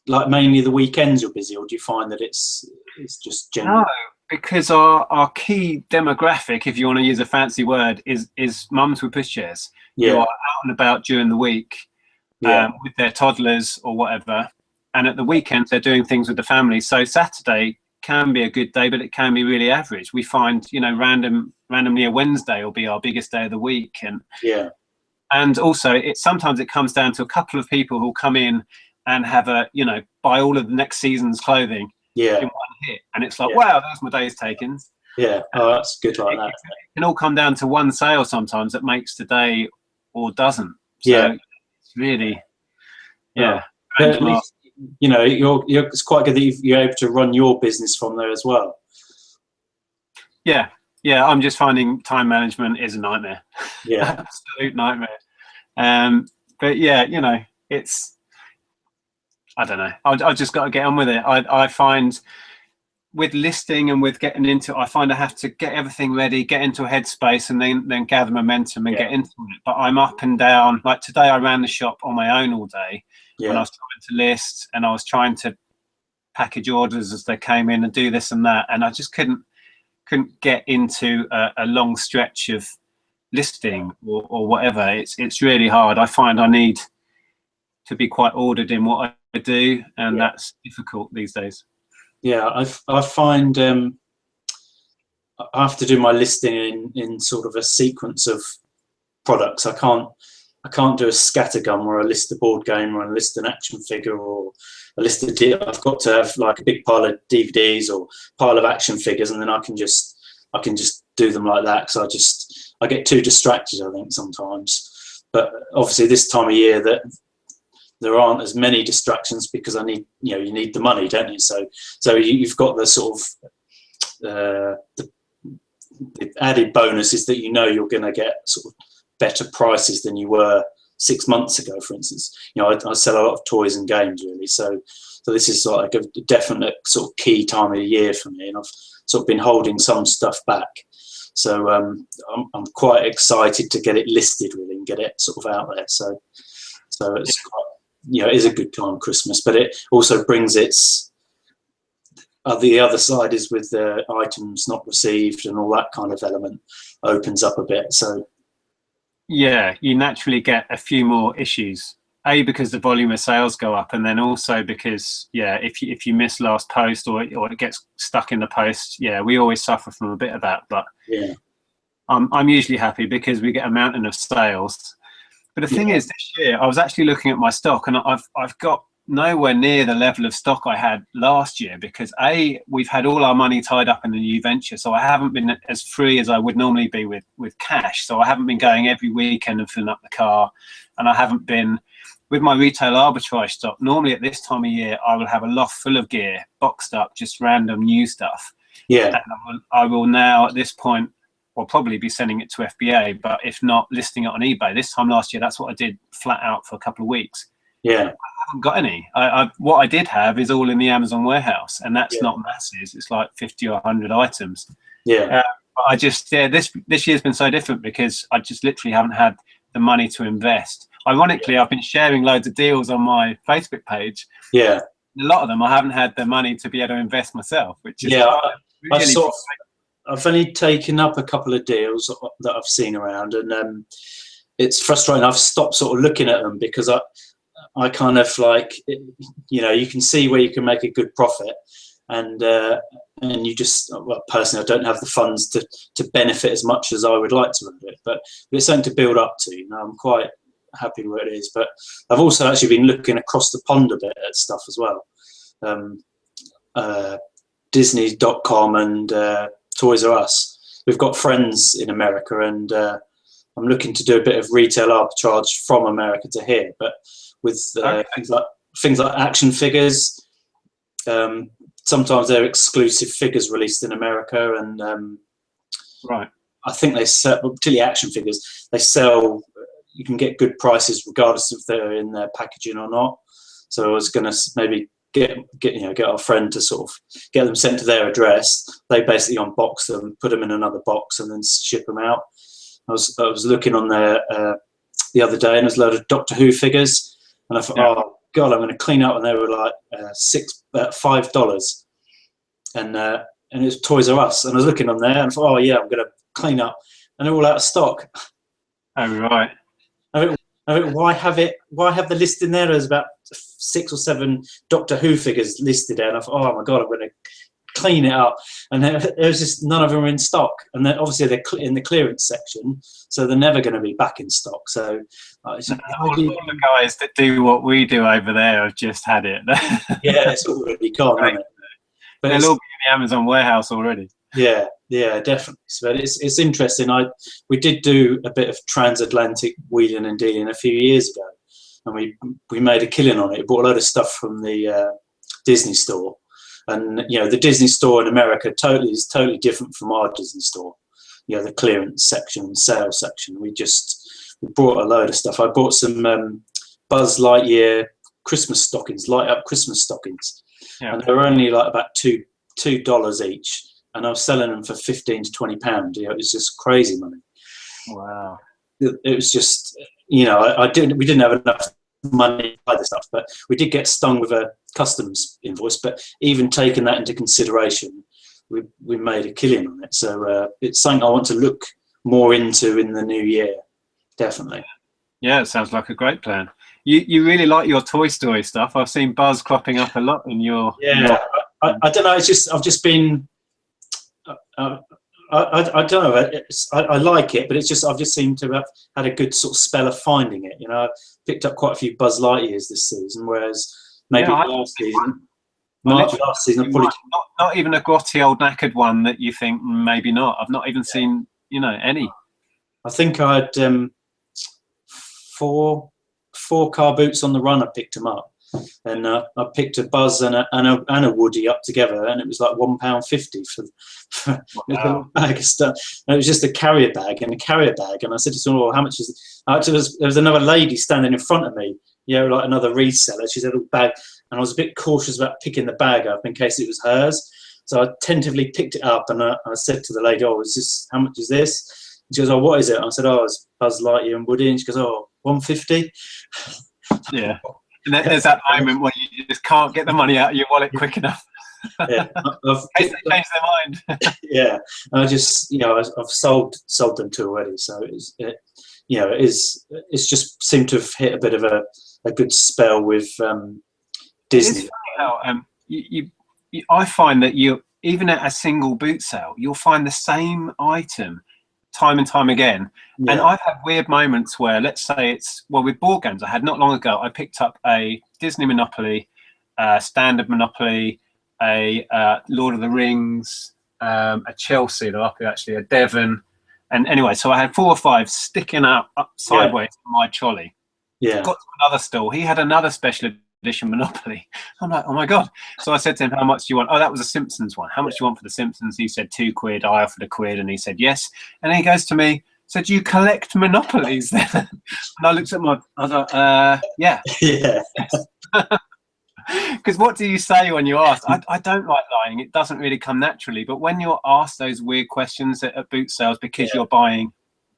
like mainly the weekends you're busy, or do you find that it's just general? No, because our key demographic, if you want to use a fancy word, is mums with pushchairs who are out and about during the week with their toddlers or whatever, and at the weekends they're doing things with the family. So Saturday can be a good day, but it can be really average. We find, you know, randomly a Wednesday will be our biggest day of the week, and also sometimes it comes down to a couple of people who'll come in and have buy all of the next season's clothing in one hit, and it's like, wow, there's my day's taken. Yeah, oh, that's good like that. It can all come down to one sale sometimes that makes the day or doesn't. So it's really, But at least, you know, it's quite good that you're able to run your business from there as well. Yeah, I'm just finding time management is a nightmare. Yeah. Absolute nightmare. But yeah, you know, I don't know. I just got to get on with it. I find with listing and with getting into it, I find I have to get everything ready, get into a headspace, and then gather momentum and get into it. But I'm up and down. Like today, I ran the shop on my own all day. When I was trying to list, and I was trying to package orders as they came in and do this and that, and I just couldn't get into a long stretch of listing or whatever. It's really hard. I find I need to be quite ordered in what I do, and that's difficult these days. Yeah, I find I have to do my listing in sort of a sequence of products. I can't do a scattergun where I list a board game or I list an action figure or I've got to have like a big pile of DVDs or pile of action figures, and then I can just do them like that, because I get too distracted, I think, sometimes. But obviously this time of year that there aren't as many distractions, because you need the money, don't you? So you've got the sort of the added bonus is that you're going to get sort of better prices than you were 6 months ago, for instance. I sell a lot of toys and games, really. So this is like a definite sort of key time of the year for me, and I've sort of been holding some stuff back. So I'm quite excited to get it listed, really, and get it sort of out there. So it's quite, it is a good time, Christmas, but it also brings its the other side is with the items not received and all that kind of element opens up a bit. So yeah, you naturally get a few more issues. A, because the volume of sales go up, and then also because if you miss last post or it gets stuck in the post, we always suffer from a bit of that. But yeah, I'm usually happy because we get a mountain of sales. But the thing is, this year I was actually looking at my stock, and I've got nowhere near the level of stock I had last year, because A, we've had all our money tied up in the new venture, so I haven't been as free as I would normally be with cash. So I haven't been going every weekend and filling up the car, and I haven't been with my retail arbitrage stock. Normally at this time of year I will have a loft full of gear boxed up, just random new stuff. And I will now at this point, I'll probably be sending it to FBA, but if not, listing it on eBay. This time last year, that's what I did flat out for a couple of weeks. I haven't got any. What I did have is all in the Amazon warehouse, and that's not masses. It's like 50 or 100 items. But I just this year's been so different because I just literally haven't had the money to invest. Ironically, I've been sharing loads of deals on my Facebook page. A lot of them I haven't had the money to be able to invest myself, which is really I've only taken up a couple of deals that I've seen around, and it's frustrating. I've stopped sort of looking at them because I kind of like, you can see where you can make a good profit, and you just, well, personally, I don't have the funds to benefit as much as I would like to with it, but it's something to build up to. I'm quite happy where it is, but I've also actually been looking across the pond a bit at stuff as well. Disney.com and Toys R Us. We've got friends in America, and I'm looking to do a bit of retail arbitrage from America to here, but with things like action figures. Sometimes they're exclusive figures released in America, and I think they sell, particularly action figures, they sell, you can get good prices regardless if they're in their packaging or not. So I was going to maybe get our friend to sort of get them sent to their address. They basically unbox them, put them in another box, and then ship them out. I was looking on there the other day, and there's a load of Doctor Who figures, and I thought, oh god, I'm going to clean up, and they were like $5, and it was Toys R Us, and I was looking on there, and I thought, oh yeah, I'm going to clean up, and they're all out of stock. Oh right. I mean, why have the list in there? There's about 6 or 7 Doctor Who figures listed there, and I thought, oh my god, I'm going to clean it up. And there was just none of them are in stock, and then obviously they're in the clearance section, so they're never going to be back in stock. So all the guys that do what we do over there have just had it. It's already gone, isn't it? But they'll all be in the Amazon warehouse already. Yeah, definitely. So it's interesting. We did do a bit of transatlantic wheeling and dealing a few years ago, and we made a killing on it. We bought a load of stuff from the Disney store, and the Disney store in America is totally different from our Disney store. The clearance section and sales section. We brought a load of stuff. I bought some Buzz Lightyear Christmas stockings, light up Christmas stockings, and they were only like about $2 each. And I was selling them for £15 to £20. It was just crazy money. Wow. It was just, we didn't have enough money to buy the stuff, but we did get stung with a customs invoice. But even taking that into consideration, we made a killing on it. So it's something I want to look more into in the new year, definitely. Yeah, it sounds like a great plan. You really like your Toy Story stuff. I've seen Buzz cropping up a lot in your... I don't know. It's just I've just been... I don't know. I like it, but it's just I've just seemed to have had a good sort of spell of finding it. I picked up quite a few Buzz Lightyears this season, whereas maybe Yeah, last season. I March literally- last season, I probably not even a grotty old knackered one that you think maybe not. I've not even seen, you know, any. I think I had four car boots on the run. I picked them up, and I picked a Buzz and a Woody up together, and it was like £1.50 for a little bag of stuff. And it was just a carrier bag, and I said to someone, "Well, how much is it?" There was another lady standing in front of me, like another reseller. She said, "A bag," and I was a bit cautious about picking the bag up in case it was hers. So I tentatively picked it up, and I said to the lady, "Oh, how much is this?" And she goes, "Oh, what is it?" And I said, "Oh, it's Buzz Lightyear and Woody." And she goes, "Oh, £1.50." Yeah. And then there's that moment where you just can't get the money out of your wallet quick enough. Yeah, In case they change their mind. yeah. I just, I've sold them two already, so it's just seemed to have hit a bit of a good spell with Disney. It's funny how I find that even at a single boot sale, you'll find the same item time and time again. Yeah. And I've had weird moments where, let's say with board games, I had not long ago, I picked up a Disney Monopoly, standard Monopoly, a Lord of the Rings, a Chelsea, they're up here actually, a Devon. And anyway, so I had 4 or 5 sticking up sideways from my trolley. Yeah. Got to another store. He had another special edition Monopoly. I'm like, oh my God. So I said to him, how much do you want? Oh, that was a Simpsons one. How much do you want for the Simpsons? He said £2. I offered £1 and he said yes. And then he goes to me, so do you collect Monopolies then? And I looked at I was like, yeah. Yeah. Because what do you say when you ask? I don't like lying. It doesn't really come naturally. But when you're asked those weird questions at boot sales because you're buying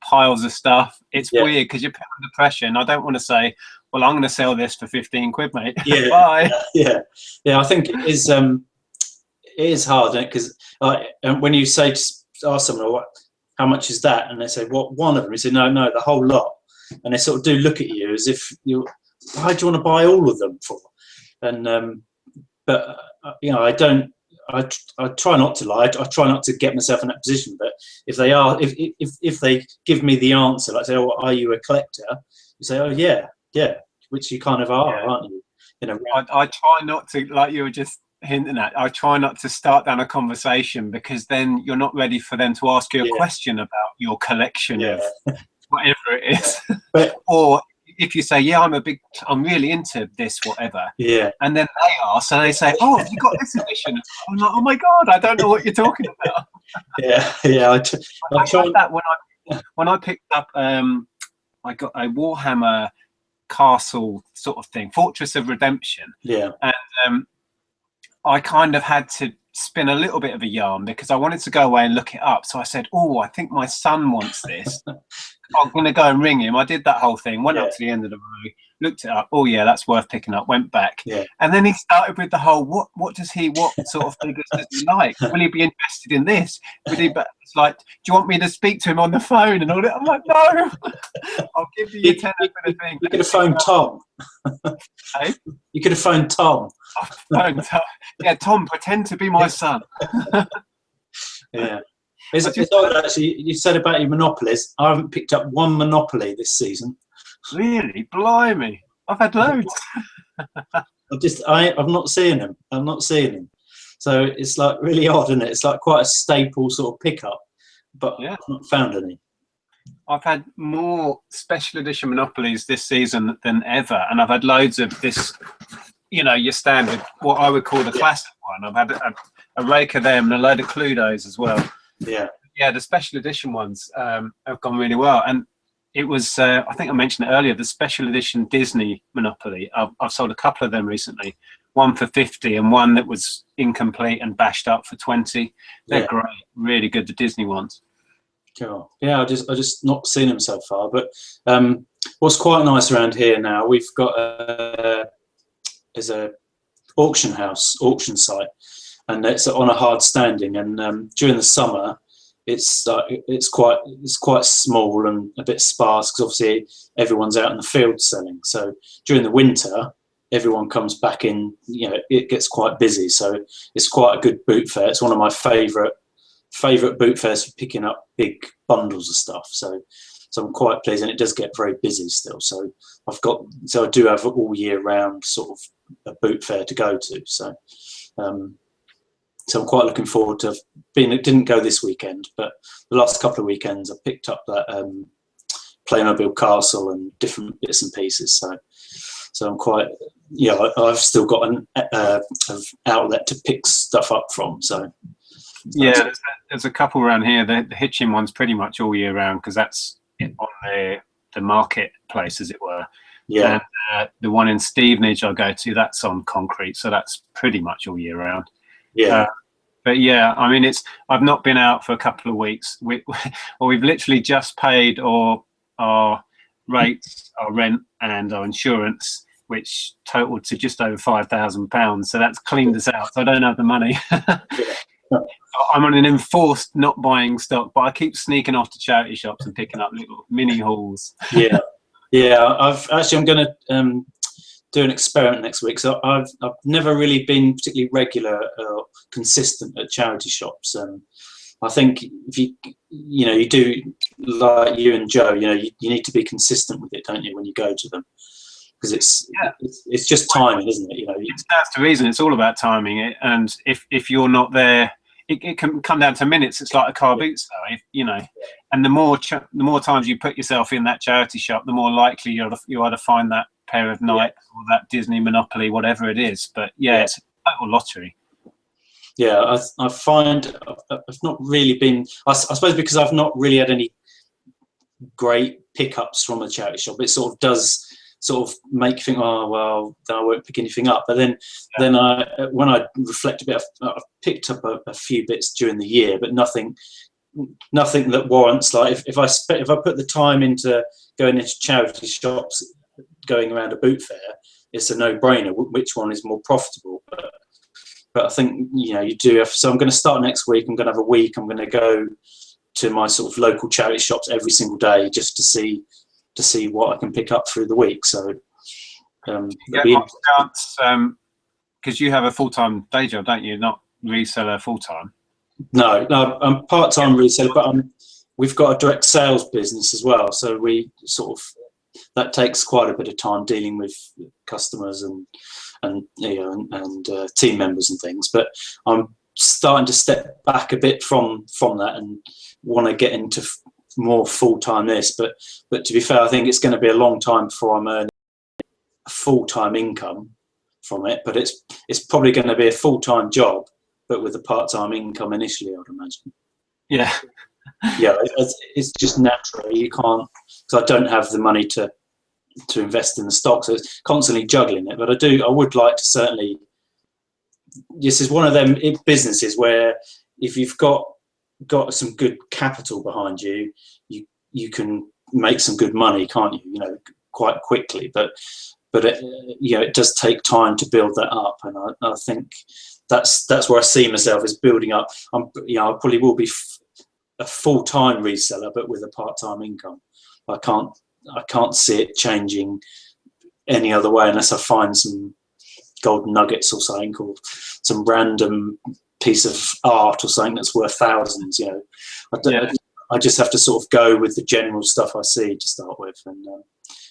piles of stuff, it's weird because you're put under pressure. And I don't want to say, well, I'm going to sell this for £15, mate. Yeah. Bye. Yeah. I think it is hard, because when you say to ask someone, how much is that? And they say, what, one of them? You say, no, the whole lot. And they sort of do look at you as if why do you want to buy all of them for? And but I don't. I try not to lie. I try not to get myself in that position. But if they are, if they give me the answer, like say, "Oh, are you a collector?" You say, "Oh, yeah," which you kind of are, aren't you? I try not to, like you were just hinting at. I try not to start down a conversation because then you're not ready for them to ask you a question about your collection of whatever it is, but, or if you say, "Yeah, I'm really into this, whatever," and then they ask and they say, "Oh, have you got this edition?" I'm like, "Oh my God, I don't know what you're talking about." I tried that when I picked up. I got a Warhammer castle sort of thing, Fortress of Redemption. And I kind of had to spin a little bit of a yarn because I wanted to go away and look it up. So I said, "Oh, I think my son wants this." I'm going to go and ring him. I did that whole thing, went up to the end of the row, looked it up. Oh yeah, that's worth picking up. Went back. And then he started with the whole, what sort of figures does he like? Will he be interested in this? It's like, do you want me to speak to him on the phone and all that? I'm like, no, I'll give you your tenner for the thing. You could have phoned Tom. Hey? You could have phoned Tom. Yeah, Tom, pretend to be my son. It's odd, actually. You said about your monopolies. I haven't picked up one Monopoly this season. Really? Blimey. I've had loads. I'm not seeing them. So it's like really odd, isn't it? It's like quite a staple sort of pickup, but I've not found any. I've had more special edition Monopolies this season than ever, and I've had loads of this, your standard, what I would call the classic one. I've had a rake of them and a load of Cluedos as well. The special edition ones have gone really well. And it was, I think I mentioned it earlier, the special edition Disney Monopoly. I've sold a couple of them recently, one for 50 and one that was incomplete and bashed up for 20. They're great, really good, the Disney ones. Cool. I just not seen them so far. But what's quite nice around here now, we've got there's a auction site, and it's on a hard standing. And during the summer, it's quite small and a bit sparse because obviously everyone's out in the field selling. So during the winter, everyone comes back in. It gets quite busy. So it's quite a good boot fair. It's one of my favourite boot fairs for picking up big bundles of stuff. So I'm quite pleased, and it does get very busy still. So I do have all year round sort of a boot fair to go to. So so I'm quite looking forward to being. It didn't go this weekend, but the last couple of weekends I picked up that Playmobil Castle and different bits and pieces. So I'm quite, I've still got an outlet to pick stuff up from. So yeah, there's a couple around here. The Hitchin one's pretty much all year round because that's on the marketplace, as it were. Yeah. And the one in Stevenage I go to, that's on concrete, so that's pretty much all year round. Yeah. But yeah, I mean, I've not been out for a couple of weeks. We've literally just paid our rates, our rent, and our insurance, which totaled to just over £5,000. So that's cleaned us out. So I don't have the money. I'm on an enforced not buying stock, but I keep sneaking off to charity shops and picking up little mini hauls. Yeah. I'm going to do an experiment next week. So I've never really been particularly regular or consistent at charity shops. I think if you do like you and Joe, you need to be consistent with it, don't you, when you go to them? Because it's just timing, isn't it? That's the reason. It's all about timing it, and if you're not there, it can come down to minutes. It's like a car boot sale, and the more times you put yourself in that charity shop, the more likely you are to find that pair of Nike or that Disney Monopoly, whatever it is. But it's a total lottery. Yeah, I find I've not really been. I suppose because I've not really had any great pickups from a charity shop. It sort of does make you think, oh well, then I won't pick anything up. But then when I reflect a bit, I've picked up a few bits during the year, but nothing that warrants, like if I put the time into going into charity shops, going around a boot fair, it's a no-brainer. Which one is more profitable? But I think you do have. So I'm going to start next week. I'm going to have a week. I'm going to go to my sort of local charity shops every single day just to see what I can pick up through the week. So because you have a full-time day job, don't you? Not reseller full-time. No, I'm part-time reseller, but we've got a direct sales business as well. So we that takes quite a bit of time dealing with customers and team members and things. But I'm starting to step back a bit from that and want to get into more full-time this. But to be fair, I think it's going to be a long time before I'm earning a full-time income from it. But it's probably going to be a full-time job, but with a part-time income initially, I would imagine. Yeah. Yeah, it's just natural. You can't, because I don't have the money to invest in the stock, so it's constantly juggling it. But I would like to certainly. This is one of them businesses where if you've got some good capital behind you, you can make some good money, can't you? Quite quickly. But it does take time to build that up, and I think that's where I see myself as building up. I probably will be a full-time reseller, but with a part-time income. I can't see it changing any other way unless I find some golden nuggets or something, or some random piece of art or something that's worth thousands. I just have to sort of go with the general stuff I see to start with, and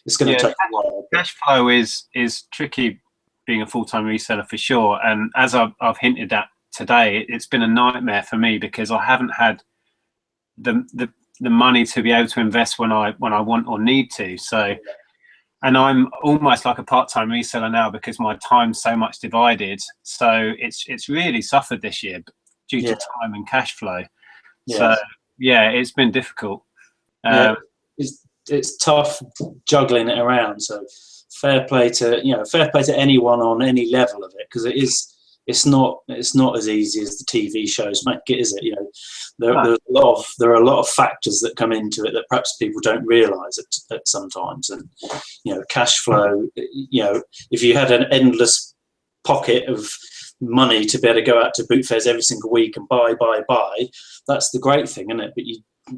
it's going to take a while. Cash flow is tricky being a full-time reseller for sure, and as I've hinted at today, it's been a nightmare for me because I haven't had the money to be able to invest when I want or need to. So, and I'm almost like a part-time reseller now because my time's so much divided. So it's really suffered this year due to time and cash flow. Yes. So it's been difficult. It's tough juggling it around. So fair play to anyone on any level of it, because it's not as easy as the TV shows make it, is it? There are a lot of factors that come into it that perhaps people don't realise at sometimes. And cash flow. If you had an endless pocket of money to be able to go out to boot fairs every single week and buy, that's the great thing, isn't it? But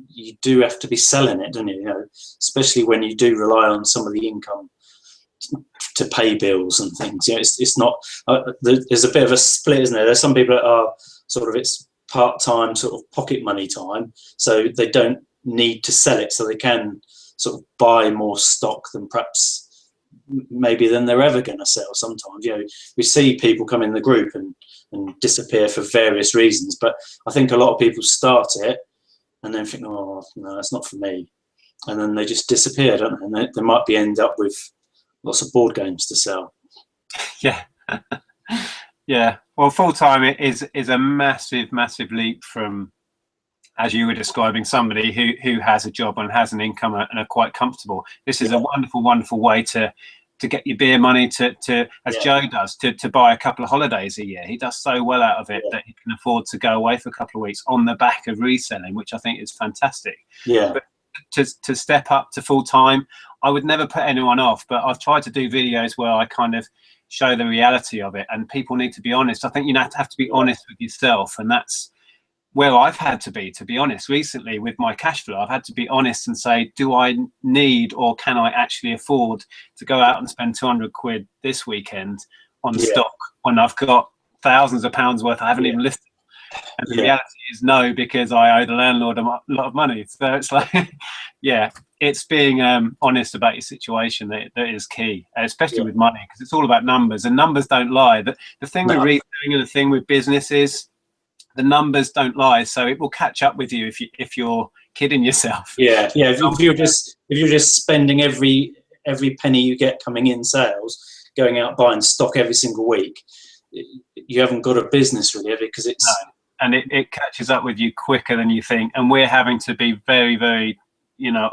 you do have to be selling it, don't you? Especially when you do rely on some of the income to pay bills and things. It's not. There's a bit of a split, isn't there? There's some people that are sort of it's part-time sort of pocket money time, so they don't need to sell it, so they can sort of buy more stock than perhaps maybe than they're ever going to sell. Sometimes, you know, we see people come in the group and disappear for various reasons, but I think a lot of people start it and then think, oh no, that's not for me, and then they just disappear, don't they? And they might end up with lots of board games to sell. Yeah. Yeah. Well, full-time is a massive leap from, as you were describing, somebody who has a job and has an income and are quite comfortable. This is a wonderful way to get your beer money, to as Joe does, to buy a couple of holidays a year. He does so well out of it that he can afford to go away for a couple of weeks on the back of reselling, which I think is fantastic. Yeah. But to step up to full-time, I would never put anyone off, but I've tried to do videos where I kind of show the reality of it, and people need to be honest. I think you have to be honest with yourself, and that's where I've had to be honest. Recently with my cash flow, I've had to be honest and say, do I need, or can I actually afford to go out and spend 200 quid this weekend on stock when I've got thousands of pounds worth I haven't even listed? And the reality is no, because I owe the landlord a lot of money. So it's like, it's being honest about your situation that is key, especially with money, because it's all about numbers, and numbers don't lie. The thing with reselling and the thing with business is the numbers don't lie, so it will catch up with you if you're kidding yourself. If you're just spending every penny you get coming in sales, going out buying stock every single week, you haven't got a business really, because it's and it catches up with you quicker than you think. And we're having to be very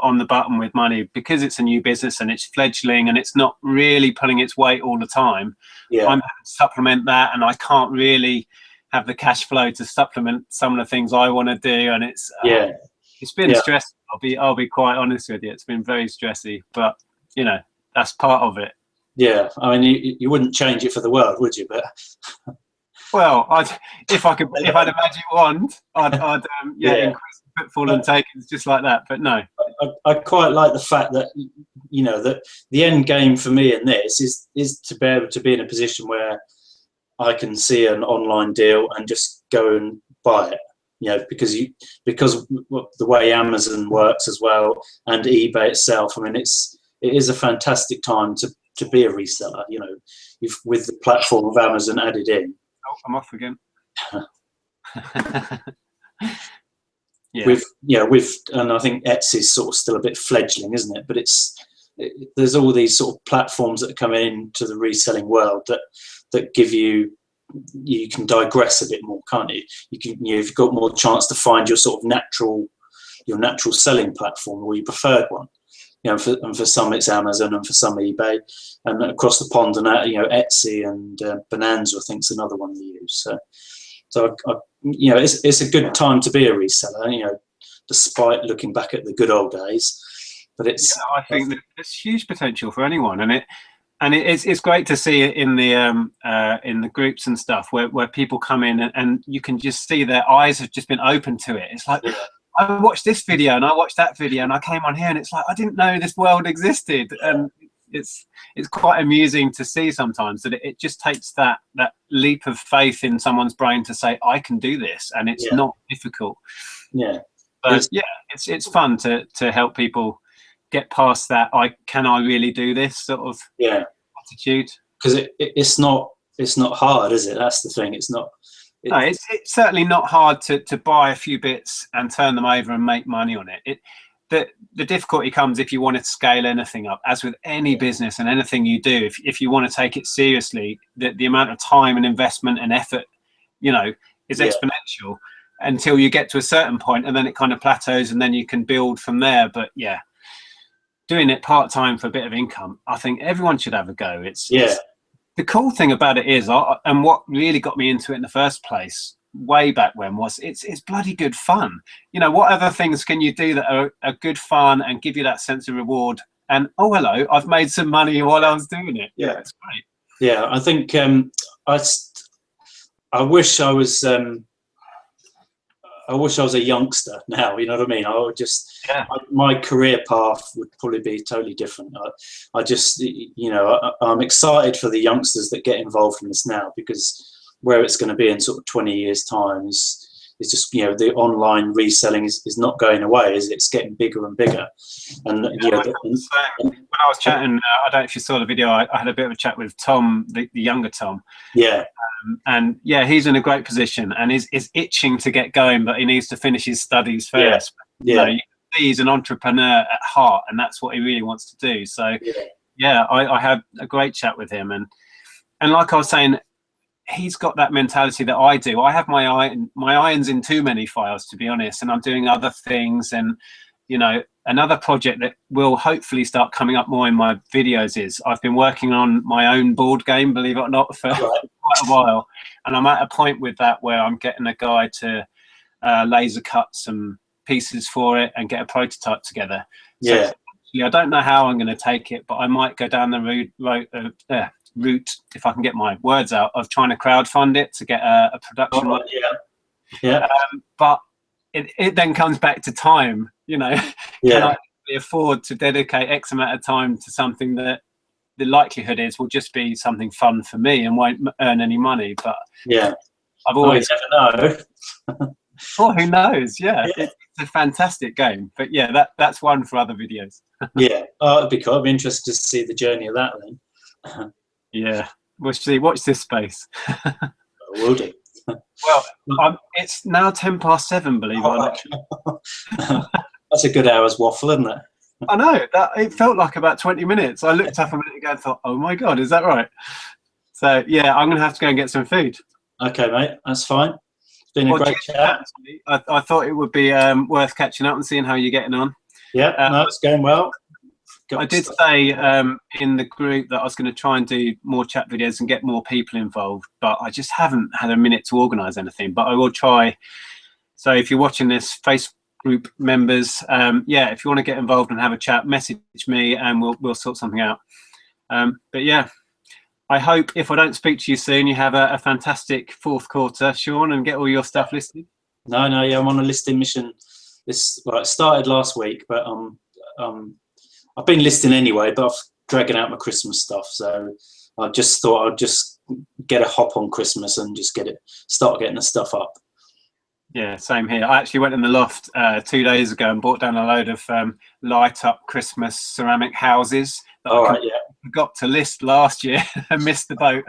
on the button with money, because it's a new business and it's fledgling and it's not really pulling its weight all the time. I'm having to supplement that, and I can't really have the cash flow to supplement some of the things I want to do, and it's been stressful. I'll be quite honest with you. It's been very stressy, but that's part of it. Yeah, I mean, you wouldn't change it for the world, would you? But well, if I had a magic wand, I'd increase the footfall and takings just like that. But no, I quite like the fact that that the end game for me in this is to be able to be in a position where I can see an online deal and just go and buy it, because the way Amazon works as well, and eBay itself. I mean, it is a fantastic time to be a reseller, with the platform of Amazon added in. Oh, I'm off again. And I think Etsy's sort of still a bit fledgling, isn't it? But there's all these sort of platforms that are coming into the reselling world that give you can digress a bit more, can't you? You've got more chance to find your sort of natural selling platform, or your preferred one. For some it's Amazon, and for some eBay, and across the pond and Etsy and Bonanza, I think, is another one we use. So it's a good time to be a reseller, despite looking back at the good old days. But I think that there's huge potential for anyone, and it's great to see it in the groups and stuff where people come in and you can just see their eyes have just been open to it. It's like, I watched this video and I watched that video and I came on here and it's like, I didn't know this world existed. And it's quite amusing to see sometimes that it just takes that leap of faith in someone's brain to say, I can do this, and it's not difficult. But it's fun to help people get past that can I really do this sort of attitude, because it's not hard, is it? That's the thing. It's not. No, it's certainly not hard to buy a few bits and turn them over and make money on it. The difficulty comes if you want to scale anything up, as with any business and anything you do. If you want to take it seriously, the amount of time and investment and effort, is exponential until you get to a certain point, and then it kind of plateaus, and then you can build from there. But doing it part-time for a bit of income, I think everyone should have a go. It's the cool thing about it is, and what really got me into it in the first place way back when, was it's bloody good fun. What other things can you do that are good fun and give you that sense of reward? And oh hello, I've made some money while I was doing it. It's great. I think I wish I was a youngster now. You know what I mean? I would just my career path would probably be totally different. I'm excited for the youngsters that get involved in this now, because where it's going to be in sort of 20 years time is just, the online reselling is not going away, is it? It's getting bigger and bigger. And when I was chatting, I don't know if you saw the video, I had a bit of a chat with Tom, the younger Tom. Yeah. And yeah, he's in a great position and is itching to get going, but he needs to finish his studies first. Yeah. You know, he's an entrepreneur at heart, and that's what he really wants to do. So yeah, I had a great chat with him, and like I was saying, he's got that mentality that I do. I have my irons in too many fires, to be honest, and I'm doing other things. And you know, another project that will hopefully start coming up more in my videos is I've been working on my own board game, believe it or not, for quite a while, and I'm at a point with that where I'm getting a guy to laser cut some pieces for it and get a prototype together. So I don't know how I'm going to take it, but I might go down the route, if I can get my words out, of trying to crowdfund it to get a production. But it then comes back to time, you know. Can I afford to dedicate X amount of time to something that the likelihood is will just be something fun for me and won't earn any money? But I've always never know. Well, who knows? It's a fantastic game. But yeah, that's one for other videos. It'd be cool. I'd be interested to see the journey of that then. Yeah, we'll see. Watch this space. Will do. Well, it's now 7:10, believe it or not. That's a good hour's waffle, isn't it? I know, that it felt like about 20 minutes. I looked up a minute ago and thought, oh my God, is that right? So yeah, I'm going to have to go and get some food. Okay, mate, that's fine. It's been a great chat. I thought it would be worth catching up and seeing how you're getting on. Yeah, no, it's going well. I did say in the group that I was going to try and do more chat videos and get more people involved, but I just haven't had a minute to organise anything. But I will try. So if you're watching this, Facebook group members, if you want to get involved and have a chat, message me and we'll sort something out. But yeah, I hope if I don't speak to you soon, you have a fantastic fourth quarter, Sean, and get all your stuff listed. No, I'm on a listing mission. It started last week, but I've been listing anyway, but I'm dragging out my Christmas stuff. So I just thought I'd just get a hop on Christmas and just start getting the stuff up. Yeah, same here. I actually went in the loft 2 days ago and bought down a load of light up Christmas ceramic houses that I forgot to list last year and missed the boat.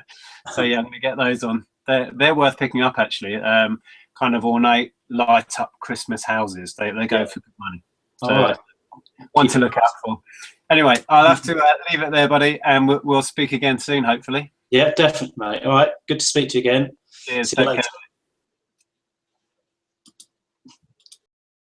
So yeah, I'm going to get those on. They're worth picking up actually. Kind of ornate light up Christmas houses. They go for good money. So one to look out for. Anyway, I'll have to leave it there, buddy, and we'll speak again soon, hopefully. Yeah, definitely, mate. All right, good to speak to you again. Cheers. Take care.